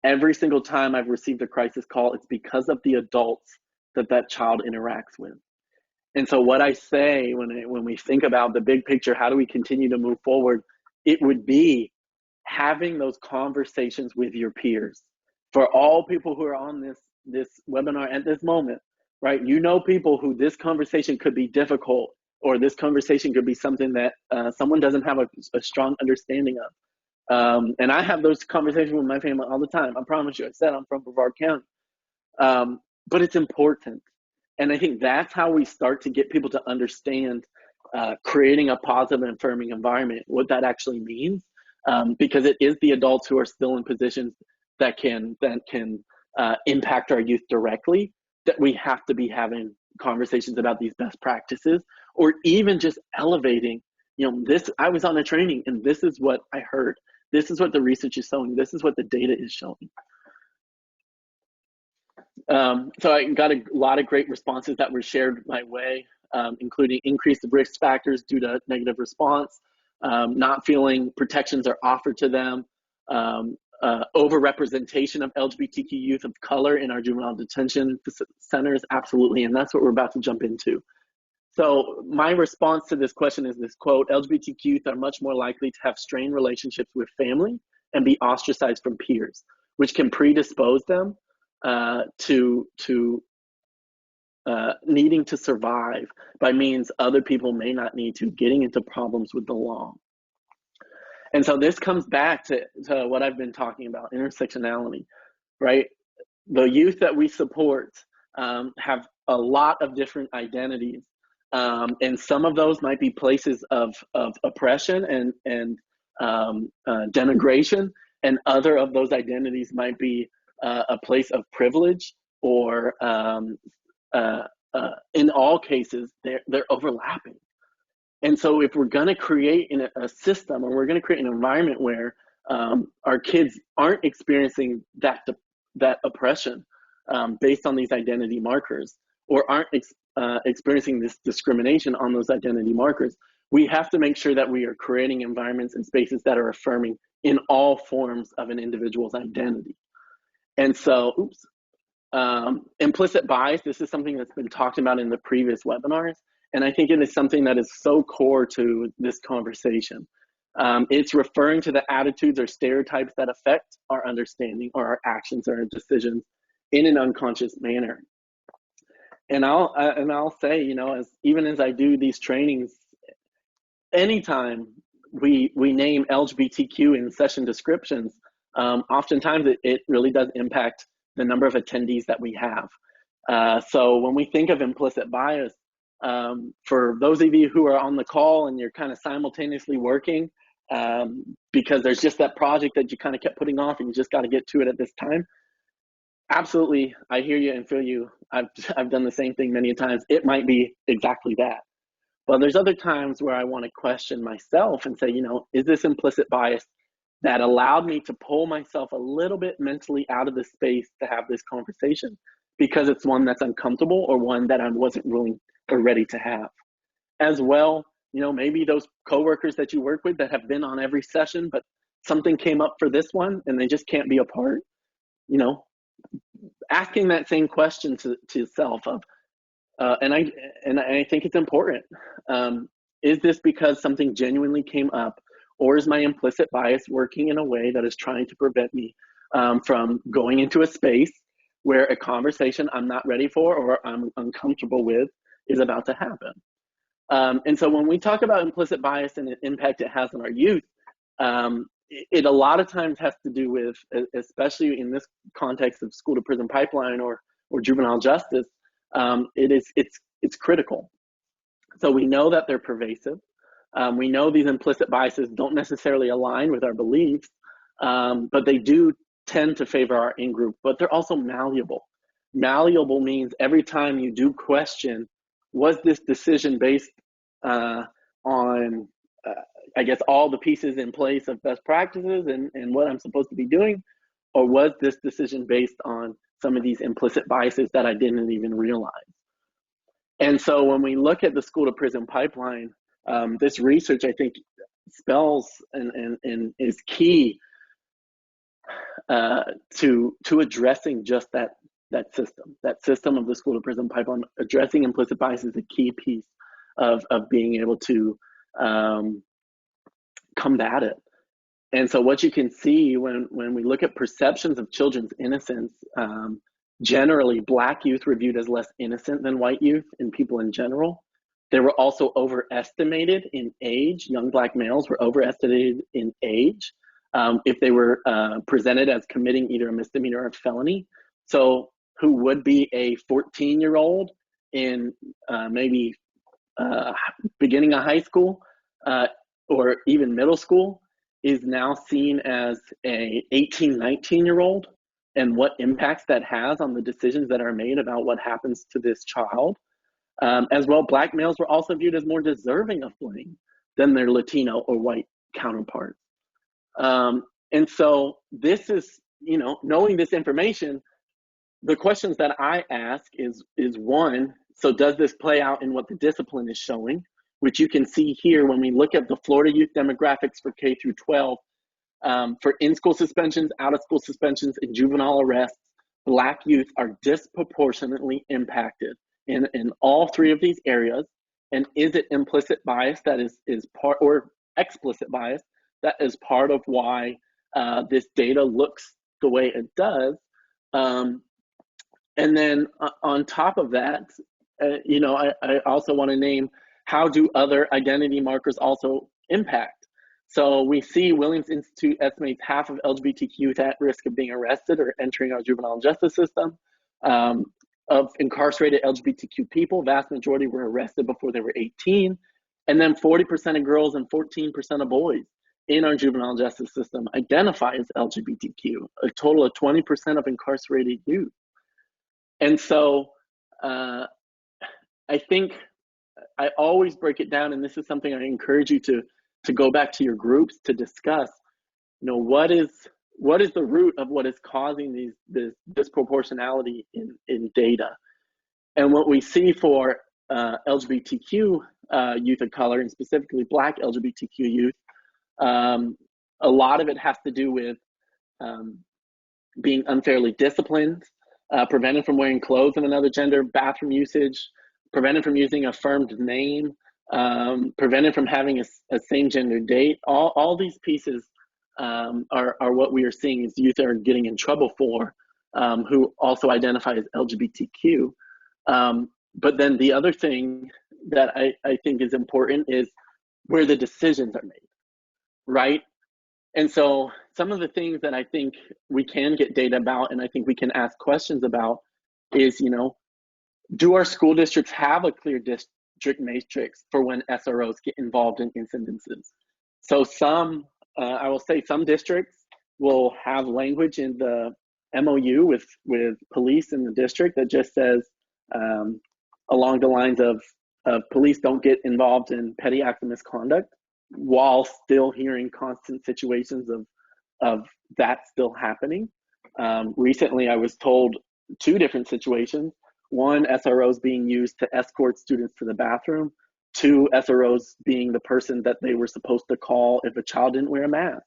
Every single time I've received a crisis call, it's because of the adults that child interacts with. And so what I say when we think about the big picture, how do we continue to move forward? It would be having those conversations with your peers. For all people who are on this webinar at this moment, right? You know people who this conversation could be difficult, or this conversation could be something that someone doesn't have a strong understanding of. And I have those conversations with my family all the time. I promise you, I said I'm from Brevard County. But it's important. And I think that's how we start to get people to understand creating a positive and affirming environment, what that actually means, because it is the adults who are still in positions that can impact our youth directly, that we have to be having conversations about these best practices, or even just elevating, you know, this, I was on a training and this is what I heard. This is what the research is showing. This is what the data is showing. So I got a lot of great responses that were shared my way, including increased risk factors due to negative response, not feeling protections are offered to them, overrepresentation of LGBTQ youth of color in our juvenile detention centers, absolutely, and that's what we're about to jump into. So my response to this question is this quote: LGBTQ youth are much more likely to have strained relationships with family and be ostracized from peers, which can predispose them to needing to survive by means other people may not need to, getting into problems with the law. And so this comes back to what I've been talking about, intersectionality, right? The youth that we support have a lot of different identities. And some of those might be places of oppression and denigration, and other of those identities might be a place of privilege, or in all cases, they're overlapping. And so if we're going to create a system, or we're going to create an environment where our kids aren't experiencing that oppression based on these identity markers, or aren't experiencing this discrimination on those identity markers, we have to make sure that we are creating environments and spaces that are affirming in all forms of an individual's identity. And so, implicit bias, this is something that's been talked about in the previous webinars, and I think it is something that is so core to this conversation. It's referring to the attitudes or stereotypes that affect our understanding or our actions or our decisions in an unconscious manner. And I'll say, you know, even as I do these trainings, anytime we name LGBTQ in session descriptions, oftentimes it really does impact the number of attendees that we have. So when we think of implicit bias, for those of you who are on the call and you're kind of simultaneously working, because there's just that project that you kind of kept putting off and you just got to get to it at this time. Absolutely, I hear you and feel you. I've done the same thing many times. It might be exactly that. But there's other times where I want to question myself and say, is this implicit bias that allowed me to pull myself a little bit mentally out of the space to have this conversation because it's one that's uncomfortable or one that I wasn't willing or ready to have. As well, maybe those coworkers that you work with that have been on every session, but something came up for this one and they just can't be a part, asking that same question to yourself of, and I think it's important. Is this because something genuinely came up, or is my implicit bias working in a way that is trying to prevent me from going into a space where a conversation I'm not ready for or I'm uncomfortable with is about to happen? And so when we talk about implicit bias and the impact it has on our youth, it a lot of times has to do with, especially in this context of school to prison pipeline or juvenile justice, it's critical. So we know that they're pervasive. We know these implicit biases don't necessarily align with our beliefs, but they do tend to favor our in-group, but they're also malleable. Malleable means every time you do question, was this decision based on, I guess, all the pieces in place of best practices and what I'm supposed to be doing, or was this decision based on some of these implicit biases that I didn't even realize? And so when we look at the school to prison pipeline, this research, I think, spells and is key to addressing just that system of the school to prison pipeline. Addressing implicit bias is a key piece of being able to combat it. And so what you can see when we look at perceptions of children's innocence, generally Black youth were viewed as less innocent than white youth and people in general. They were also overestimated in age. Young Black males were overestimated in age if they were presented as committing either a misdemeanor or a felony. So who would be a 14-year-old in maybe beginning of high school or even middle school is now seen as a 18, 19-year-old, and what impacts that has on the decisions that are made about what happens to this child. As well, Black males were also viewed as more deserving of blame than their Latino or white counterparts. And so this is, knowing this information, the questions that I ask is one, so does this play out in what the discipline is showing, which you can see here when we look at the Florida youth demographics for K through 12, for in-school suspensions, out-of-school suspensions, and juvenile arrests, Black youth are disproportionately impacted in all three of these areas. And is it implicit bias that is part, or explicit bias that is part of why this data looks the way it does? And then on top of that, I also want to name, how do other identity markers also impact? So we see Williams Institute estimates half of LGBTQ youth at risk of being arrested or entering our juvenile justice system. Of incarcerated LGBTQ people, vast majority were arrested before they were 18. And then 40% of girls and 14% of boys in our juvenile justice system identify as LGBTQ, a total of 20% of incarcerated youth. And so I think I always break it down, and this is something I encourage you to go back to your groups to discuss, what is the root of what is causing this disproportionality in data. And what we see for LGBTQ youth of color, and specifically Black LGBTQ youth, a lot of it has to do with being unfairly disciplined, prevented from wearing clothes of another gender, bathroom usage, prevented from using a affirmed name, prevented from having a same-gender date. All these pieces are what we are seeing is youth are getting in trouble for, who also identify as LGBTQ. But then the other thing that I think is important is where the decisions are made, right? And so some of the things that I think we can get data about and I think we can ask questions about is, do our school districts have a clear district matrix for when SROs get involved in incidences? So I will say some districts will have language in the MOU with police in the district that just says along the lines of police don't get involved in petty acts of misconduct, while still hearing constant situations of that still happening. Recently, I was told two different situations. One, SROs being used to escort students to the bathroom. Two, SROs being the person that they were supposed to call if a child didn't wear a mask.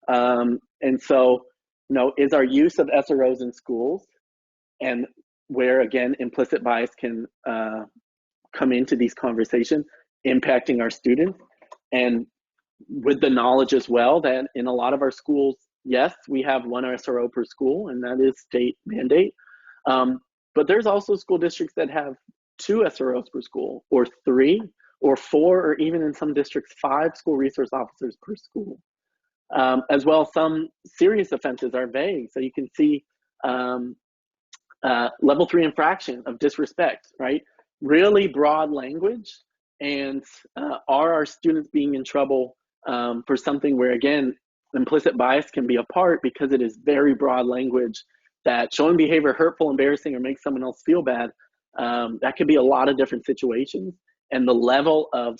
And so, is our use of SROs in schools, and where, again, implicit bias can come into these conversations, impacting our students? And with the knowledge as well that in a lot of our schools, yes, we have one SRO per school, and that is state mandate. But there's also school districts that have 2 SROs per school, or 3, or 4, or even in some districts, 5 school resource officers per school. As well, some serious offenses are vague. So you can see level 3 infraction of disrespect, right? Really broad language. And are our students being in trouble for something where, again, implicit bias can be a part because it is very broad language that showing behavior hurtful, embarrassing, or makes someone else feel bad, that could be a lot of different situations. And the level of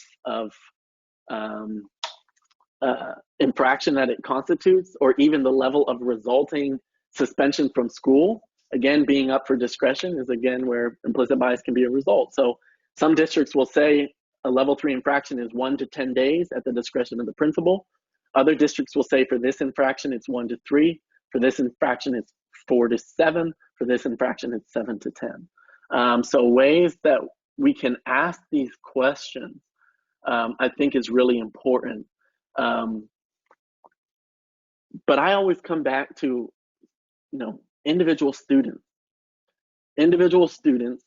infraction that it constitutes, or even the level of resulting suspension from school, again, being up for discretion, is again where implicit bias can be a result. So some districts will say a level 3 infraction is 1 to 10 days at the discretion of the principal. Other districts will say for this infraction, it's 1 to 3. For this infraction, it's 4 to 7. For this infraction, it's 7 to 10. So ways that we can ask these questions, I think, is really important. But I always come back to, individual students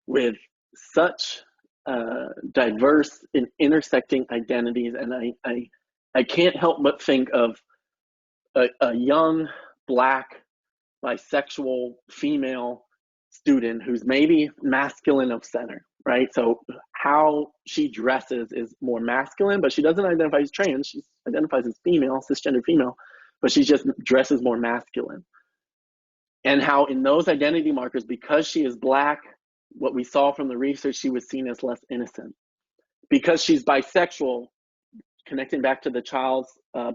with such diverse and intersecting identities. And I can't help but think of a young Black bisexual female student who's maybe masculine of center, right? So how she dresses is more masculine, but she doesn't identify as trans. She identifies as female, cisgender female, but she just dresses more masculine. And how in those identity markers, because she is Black, what we saw from the research, she was seen as less innocent. Because she's bisexual, connecting back to the child's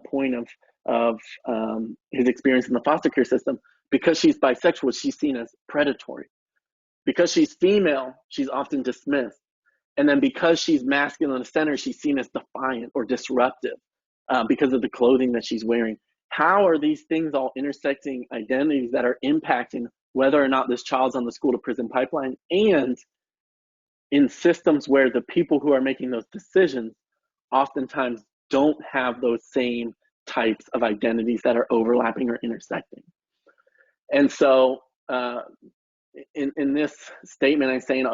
point of his experience in the foster care system, because she's bisexual, she's seen as predatory. Because she's female, she's often dismissed. And then because she's masculine of center, she's seen as defiant or disruptive because of the clothing that she's wearing. How are these things all intersecting identities that are impacting whether or not this child's on the school to prison pipeline, and in systems where the people who are making those decisions oftentimes don't have those same types of identities that are overlapping or intersecting? And so in this statement, I'm saying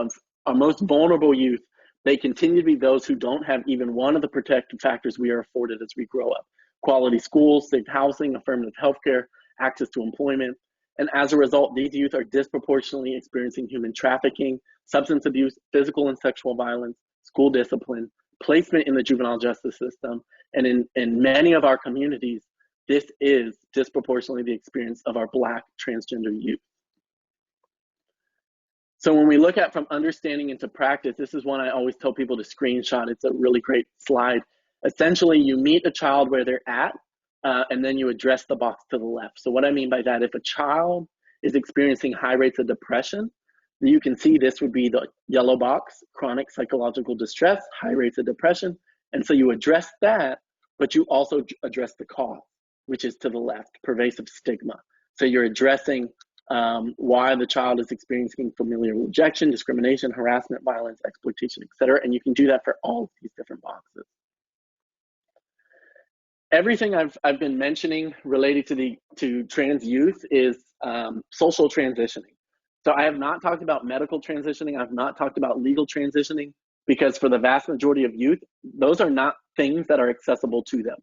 our most vulnerable youth, they continue to be those who don't have even one of the protective factors we are afforded as we grow up: quality schools, safe housing, affirmative healthcare, access to employment. And as a result, these youth are disproportionately experiencing human trafficking, substance abuse, physical and sexual violence, school discipline, placement in the juvenile justice system. And in many of our communities, this is disproportionately the experience of our Black transgender youth. So when we look at from understanding into practice, this is one I always tell people to screenshot. It's a really great slide. Essentially, you meet a child where they're at, and then you address the box to the left. So what I mean by that, if a child is experiencing high rates of depression, you can see this would be the yellow box: chronic psychological distress, high rates of depression. And so you address that, but you also address the cause, which is to the left: pervasive stigma. So you're addressing why the child is experiencing familiar rejection, discrimination, harassment, violence, exploitation, etc. And you can do that for all of these different boxes. Everything I've been mentioning related to trans youth is social transitioning. So I have not talked about medical transitioning. I've not talked about legal transitioning, because for the vast majority of youth, those are not things that are accessible to them.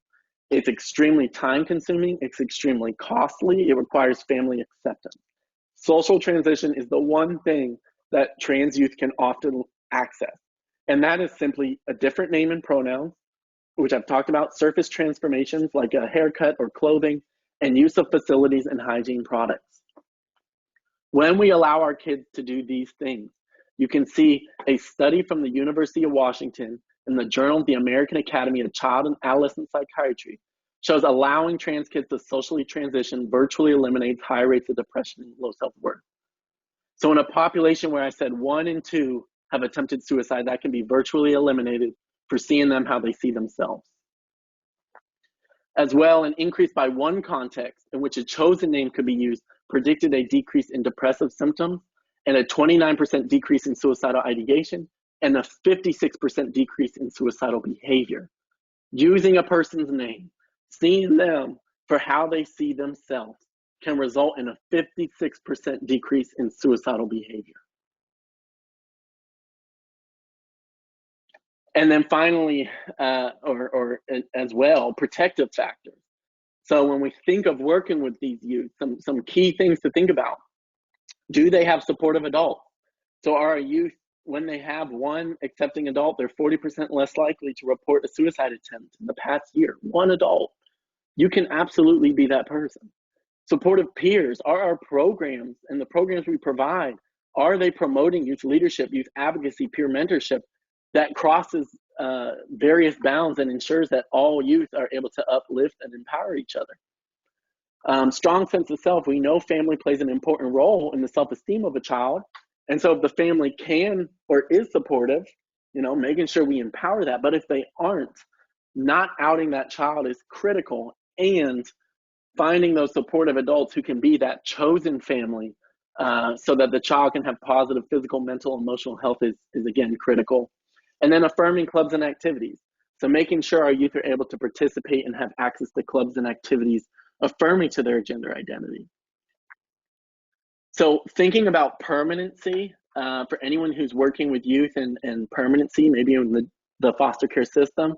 It's extremely time consuming. It's extremely costly. It requires family acceptance. Social transition is the one thing that trans youth can often access. And that is simply a different name and pronouns, which I've talked about, surface transformations like a haircut or clothing, and use of facilities and hygiene products. When we allow our kids to do these things, you can see a study from the University of Washington in the Journal of the American Academy of Child and Adolescent Psychiatry shows allowing trans kids to socially transition virtually eliminates high rates of depression and low self-worth. So in a population where I said 1 in 2 have attempted suicide, that can be virtually eliminated for seeing them how they see themselves. As well, an increase by one context in which a chosen name could be used predicted a decrease in depressive symptoms and a 29% decrease in suicidal ideation and a 56% decrease in suicidal behavior. Using a person's name, seeing them for how they see themselves, can result in a 56% decrease in suicidal behavior. And then finally, as well, protective factors. So when we think of working with these youth, some key things to think about. Do they have supportive adults? So are our youth, when they have one accepting adult, they're 40% less likely to report a suicide attempt in the past year. One adult. You can absolutely be that person. Supportive peers. Are our programs and the programs we provide, are they promoting youth leadership, youth advocacy, peer mentorship that crosses various bounds and ensures that all youth are able to uplift and empower each other? Strong sense of self. We know family plays an important role in the self-esteem of a child. And so if the family can or is supportive, making sure we empower that. But if they aren't, not outing that child is critical, and finding those supportive adults who can be that chosen family so that the child can have positive physical, mental, emotional health is again critical. And then affirming clubs and activities. So making sure our youth are able to participate and have access to clubs and activities affirming to their gender identity. So thinking about permanency for anyone who's working with youth and permanency, maybe in the foster care system,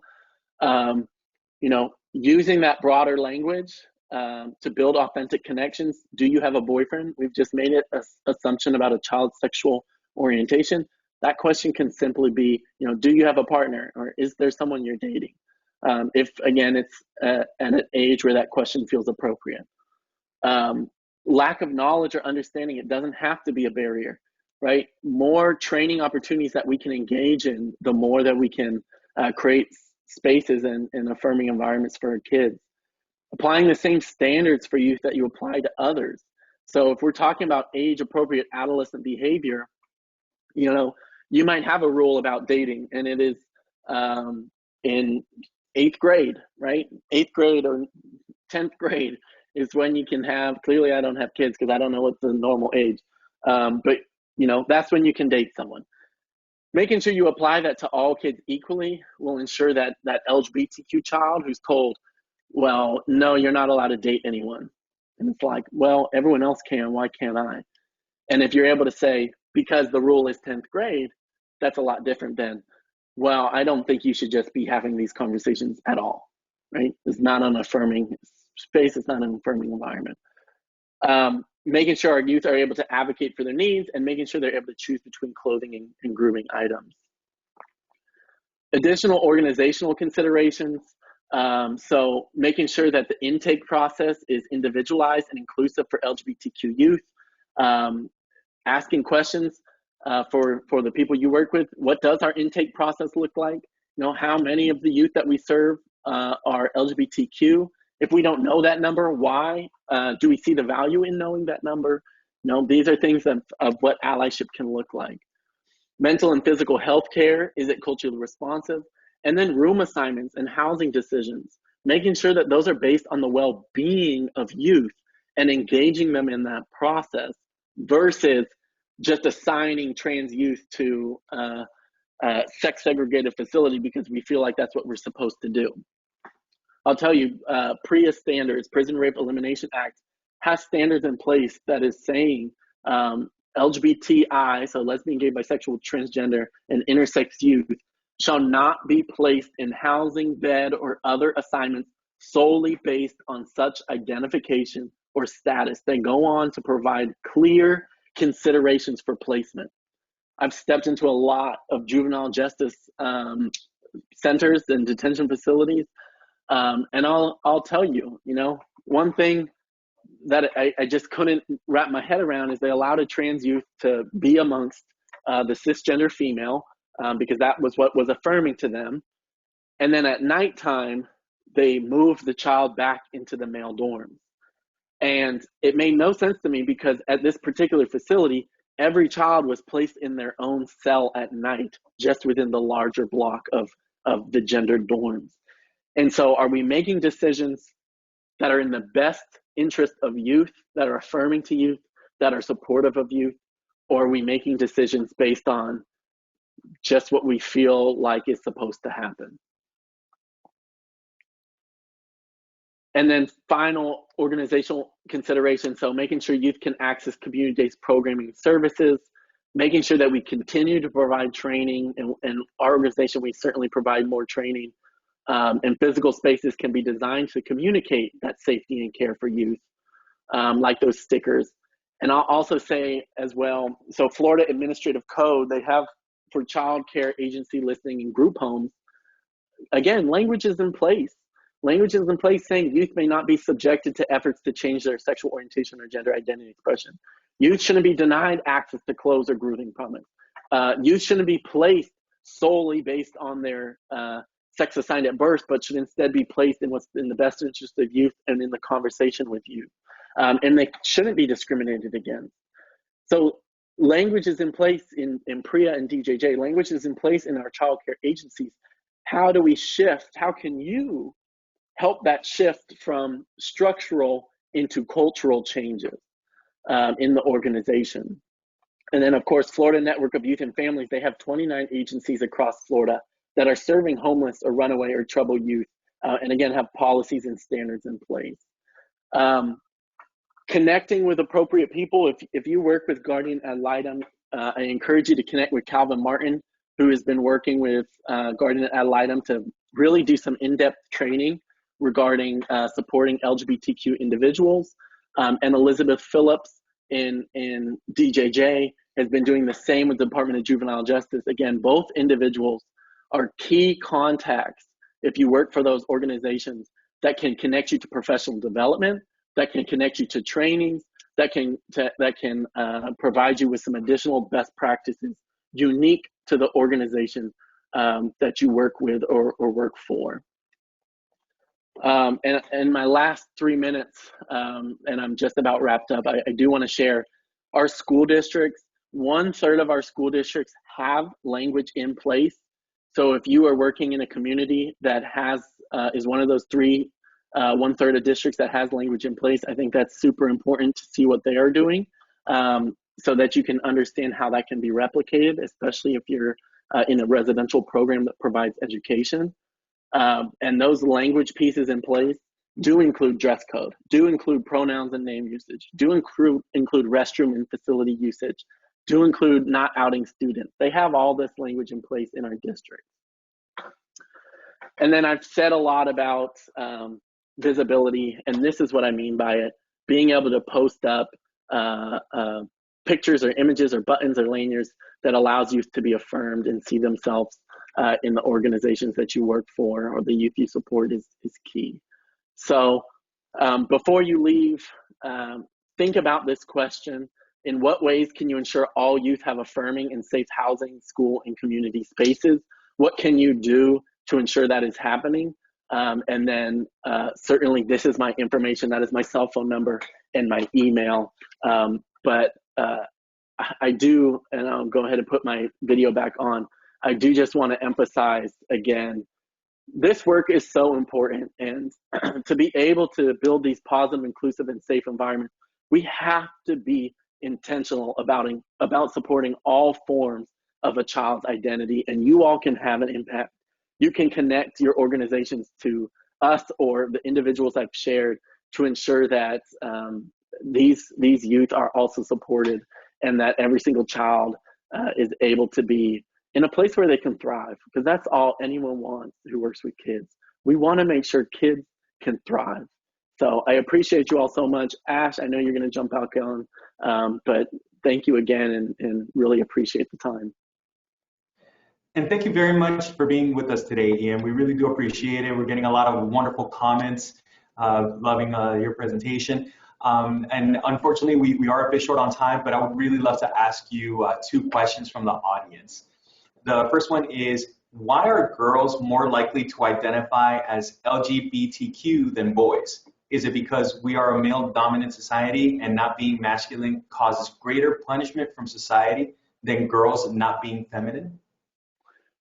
using that broader language to build authentic connections. Do you have a boyfriend? We've just made it an assumption about a child's sexual orientation. That question can simply be, do you have a partner, or is there someone you're dating? If, again, it's at an age where that question feels appropriate. Lack of knowledge or understanding, it doesn't have to be a barrier, right? More training opportunities that we can engage in, the more that we can create spaces and affirming environments for our kids. Applying the same standards for youth that you apply to others. So if we're talking about age-appropriate adolescent behavior, you might have a rule about dating, and it is in 8th grade, right? 8th grade or 10th grade is when you can have, clearly I don't have kids because I don't know what's the normal age, but that's when you can date someone. Making sure you apply that to all kids equally will ensure that that LGBTQ child who's told, well, no, you're not allowed to date anyone. And it's like, well, everyone else can, why can't I? And if you're able to say, because the rule is 10th grade, that's a lot different than, well, I don't think you should just be having these conversations at all, right? It's not an affirming space, it's not an affirming environment. Making sure our youth are able to advocate for their needs and making sure they're able to choose between clothing and grooming items. Additional organizational considerations. So making sure that the intake process is individualized and inclusive for LGBTQ youth. Asking questions for the people you work with. What does our intake process look like? How many of the youth that we serve are LGBTQ? If we don't know that number, why? Do we see the value in knowing that number? These are things of what allyship can look like. Mental and physical health care, is it culturally responsive? And then room assignments and housing decisions, making sure that those are based on the well-being of youth and engaging them in that process versus just assigning trans youth to a sex-segregated facility because we feel like that's what we're supposed to do. I'll tell you, PREA standards, Prison Rape Elimination Act, has standards in place that is saying LGBTI, so lesbian, gay, bisexual, transgender, and intersex youth shall not be placed in housing, bed, or other assignments solely based on such identification or status. They go on to provide clear considerations for placement. I've stepped into a lot of juvenile justice centers and detention facilities, and I'll tell you, one thing that I just couldn't wrap my head around is they allowed a trans youth to be amongst the cisgender female because that was what was affirming to them. And then at nighttime, they moved the child back into the male dorms. And it made no sense to me because at this particular facility, every child was placed in their own cell at night, just within the larger block of the gendered dorms. And so are we making decisions that are in the best interest of youth, that are affirming to youth, that are supportive of youth, or are we making decisions based on just what we feel like is supposed to happen? And then final organizational consideration, so making sure youth can access community-based programming services, making sure that we continue to provide training, and our organization, we certainly provide more training, and physical spaces can be designed to communicate that safety and care for youth, like those stickers. And I'll also say as well, so Florida Administrative Code, they have for child care agency listing in group homes, again, language is in place. Language is in place saying youth may not be subjected to efforts to change their sexual orientation or gender identity expression. Youth shouldn't be denied access to clothes or grooming products. Youth shouldn't be placed solely based on their sex assigned at birth, but should instead be placed in what's in the best interest of youth and in the conversation with youth. And they shouldn't be discriminated against. So language is in place in PREA and DJJ. Language is in place in our child care agencies. How do we shift? How can you help that shift from structural into cultural changes in the organization? And then, of course, Florida Network of Youth and Families, they have 29 agencies across Florida that are serving homeless or runaway or troubled youth, and again, have policies and standards in place. Connecting with appropriate people. If you work with Guardian Ad Litem, I encourage you to connect with Calvin Martin, who has been working with Guardian Ad Litem to really do some in-depth training regarding supporting LGBTQ individuals. And Elizabeth Phillips in DJJ has been doing the same with the Department of Juvenile Justice. Again, both individuals are key contacts if you work for those organizations that can connect you to professional development, that can connect you to trainings, that can provide you with some additional best practices unique to the organization that you work with or work for. And in my last 3 minutes, and I'm just about wrapped up, I do want to share our school districts. 1/3 of our school districts have language in place. So if you are working in a community that has is one of those 1/3 of districts that has language in place, I think that's super important to see what they are doing, so that you can understand how that can be replicated, especially if you're in a residential program that provides education. And those language pieces in place do include dress code, do include pronouns and name usage, do include restroom and facility usage, do include not outing students. They have all this language in place in our district. And then I've said a lot about visibility, and this is what I mean by it: being able to post up pictures or images or buttons or lanyards that allows youth to be affirmed and see themselves in the organizations that you work for or the youth you support is key. So before you leave, think about this question: in what ways can you ensure all youth have affirming and safe housing, school, and community spaces? What can you do to ensure that is happening? And then certainly this is my information. That is my cell phone number and my email. But I do, and I'll go ahead and put my video back on, I do just want to emphasize again, this work is so important. And to be able to build these positive, inclusive, and safe environments, we have to be intentional about supporting all forms of a child's identity. And you all can have an impact. You can connect your organizations to us or the individuals I've shared to ensure that these youth are also supported, and that every single child is able to be in a place where they can thrive, because that's all anyone wants who works with kids. We want to make sure kids can thrive. So I appreciate you all so much. Ash, I know you're going to jump out on, but thank you again, and really appreciate the time. And thank you very much for being with us today, Ian. We really do appreciate it. We're getting a lot of wonderful comments, loving your presentation. And unfortunately, we are a bit short on time, but I would really love to ask you 2 questions from the audience. The first one is, why are girls more likely to identify as LGBTQ than boys? Is it because we are a male-dominant society and not being masculine causes greater punishment from society than girls not being feminine?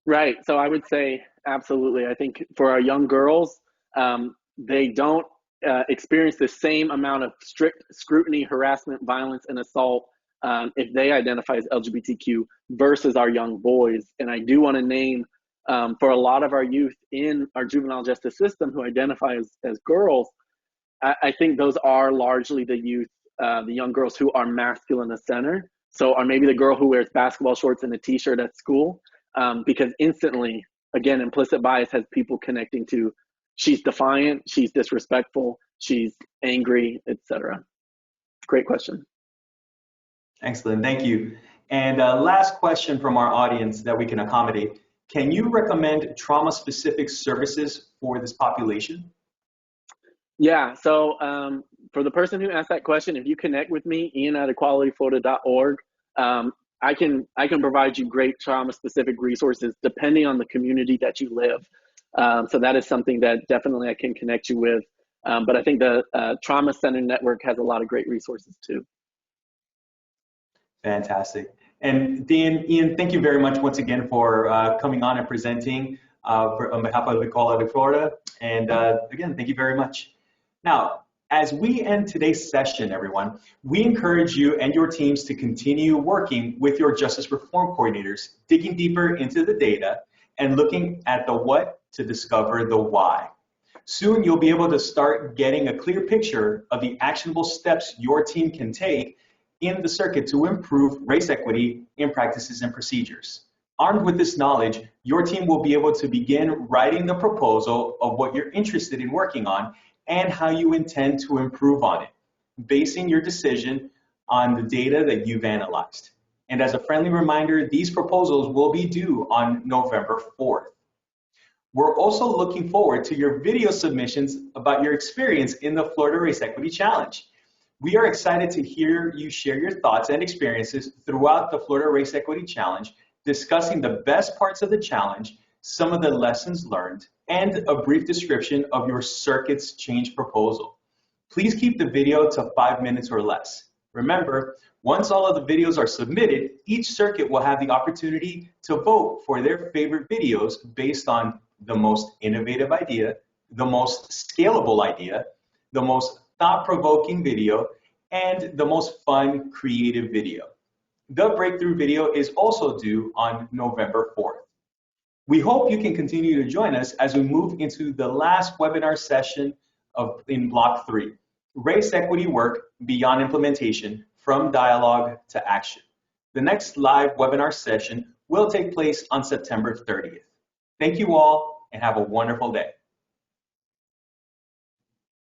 Right. So I would say absolutely. I think for our young girls, they don't experience the same amount of strict scrutiny, harassment, violence, and assault if they identify as LGBTQ versus our young boys. And I do want to name for a lot of our youth in our juvenile justice system who identify as girls, I think those are largely the youth, the young girls who are masculine of center. So, or maybe the girl who wears basketball shorts and a t-shirt at school, because instantly, again, implicit bias has people connecting to she's defiant, she's disrespectful, she's angry, etc. Great question. Excellent, thank you. And last question from our audience that we can accommodate. Can you recommend trauma-specific services for this population? Yeah, so for the person who asked that question, if you connect with me, ian@equalityflorida.org, I can provide you great trauma-specific resources depending on the community that you live. So that is something that definitely I can connect you with. But I think the Trauma Center Network has a lot of great resources too. Fantastic. And Ian, thank you very much once again for coming on and presenting on behalf of Equality Florida. And again, thank you very much. Now, as we end today's session, everyone, we encourage you and your teams to continue working with your justice reform coordinators, digging deeper into the data and looking at the what to discover the why. Soon, you'll be able to start getting a clear picture of the actionable steps your team can take in the circuit to improve race equity in practices and procedures. Armed with this knowledge, your team will be able to begin writing the proposal of what you're interested in working on and how you intend to improve on it, basing your decision on the data that you've analyzed. And as a friendly reminder, these proposals will be due on November 4th. We're also looking forward to your video submissions about your experience in the Florida Race Equity Challenge. We are excited to hear you share your thoughts and experiences throughout the Florida Race Equity Challenge, discussing the best parts of the challenge, some of the lessons learned, and a brief description of your circuit's change proposal. Please keep the video to 5 minutes or less. Remember, once all of the videos are submitted, each circuit will have the opportunity to vote for their favorite videos based on the most innovative idea, the most scalable idea, the most thought-provoking video, and the most fun, creative video. The breakthrough video is also due on November 4th. We hope you can continue to join us as we move into the last webinar session in Block 3, Race Equity Work Beyond Implementation, From Dialogue to Action. The next live webinar session will take place on September 30th. Thank you all and have a wonderful day.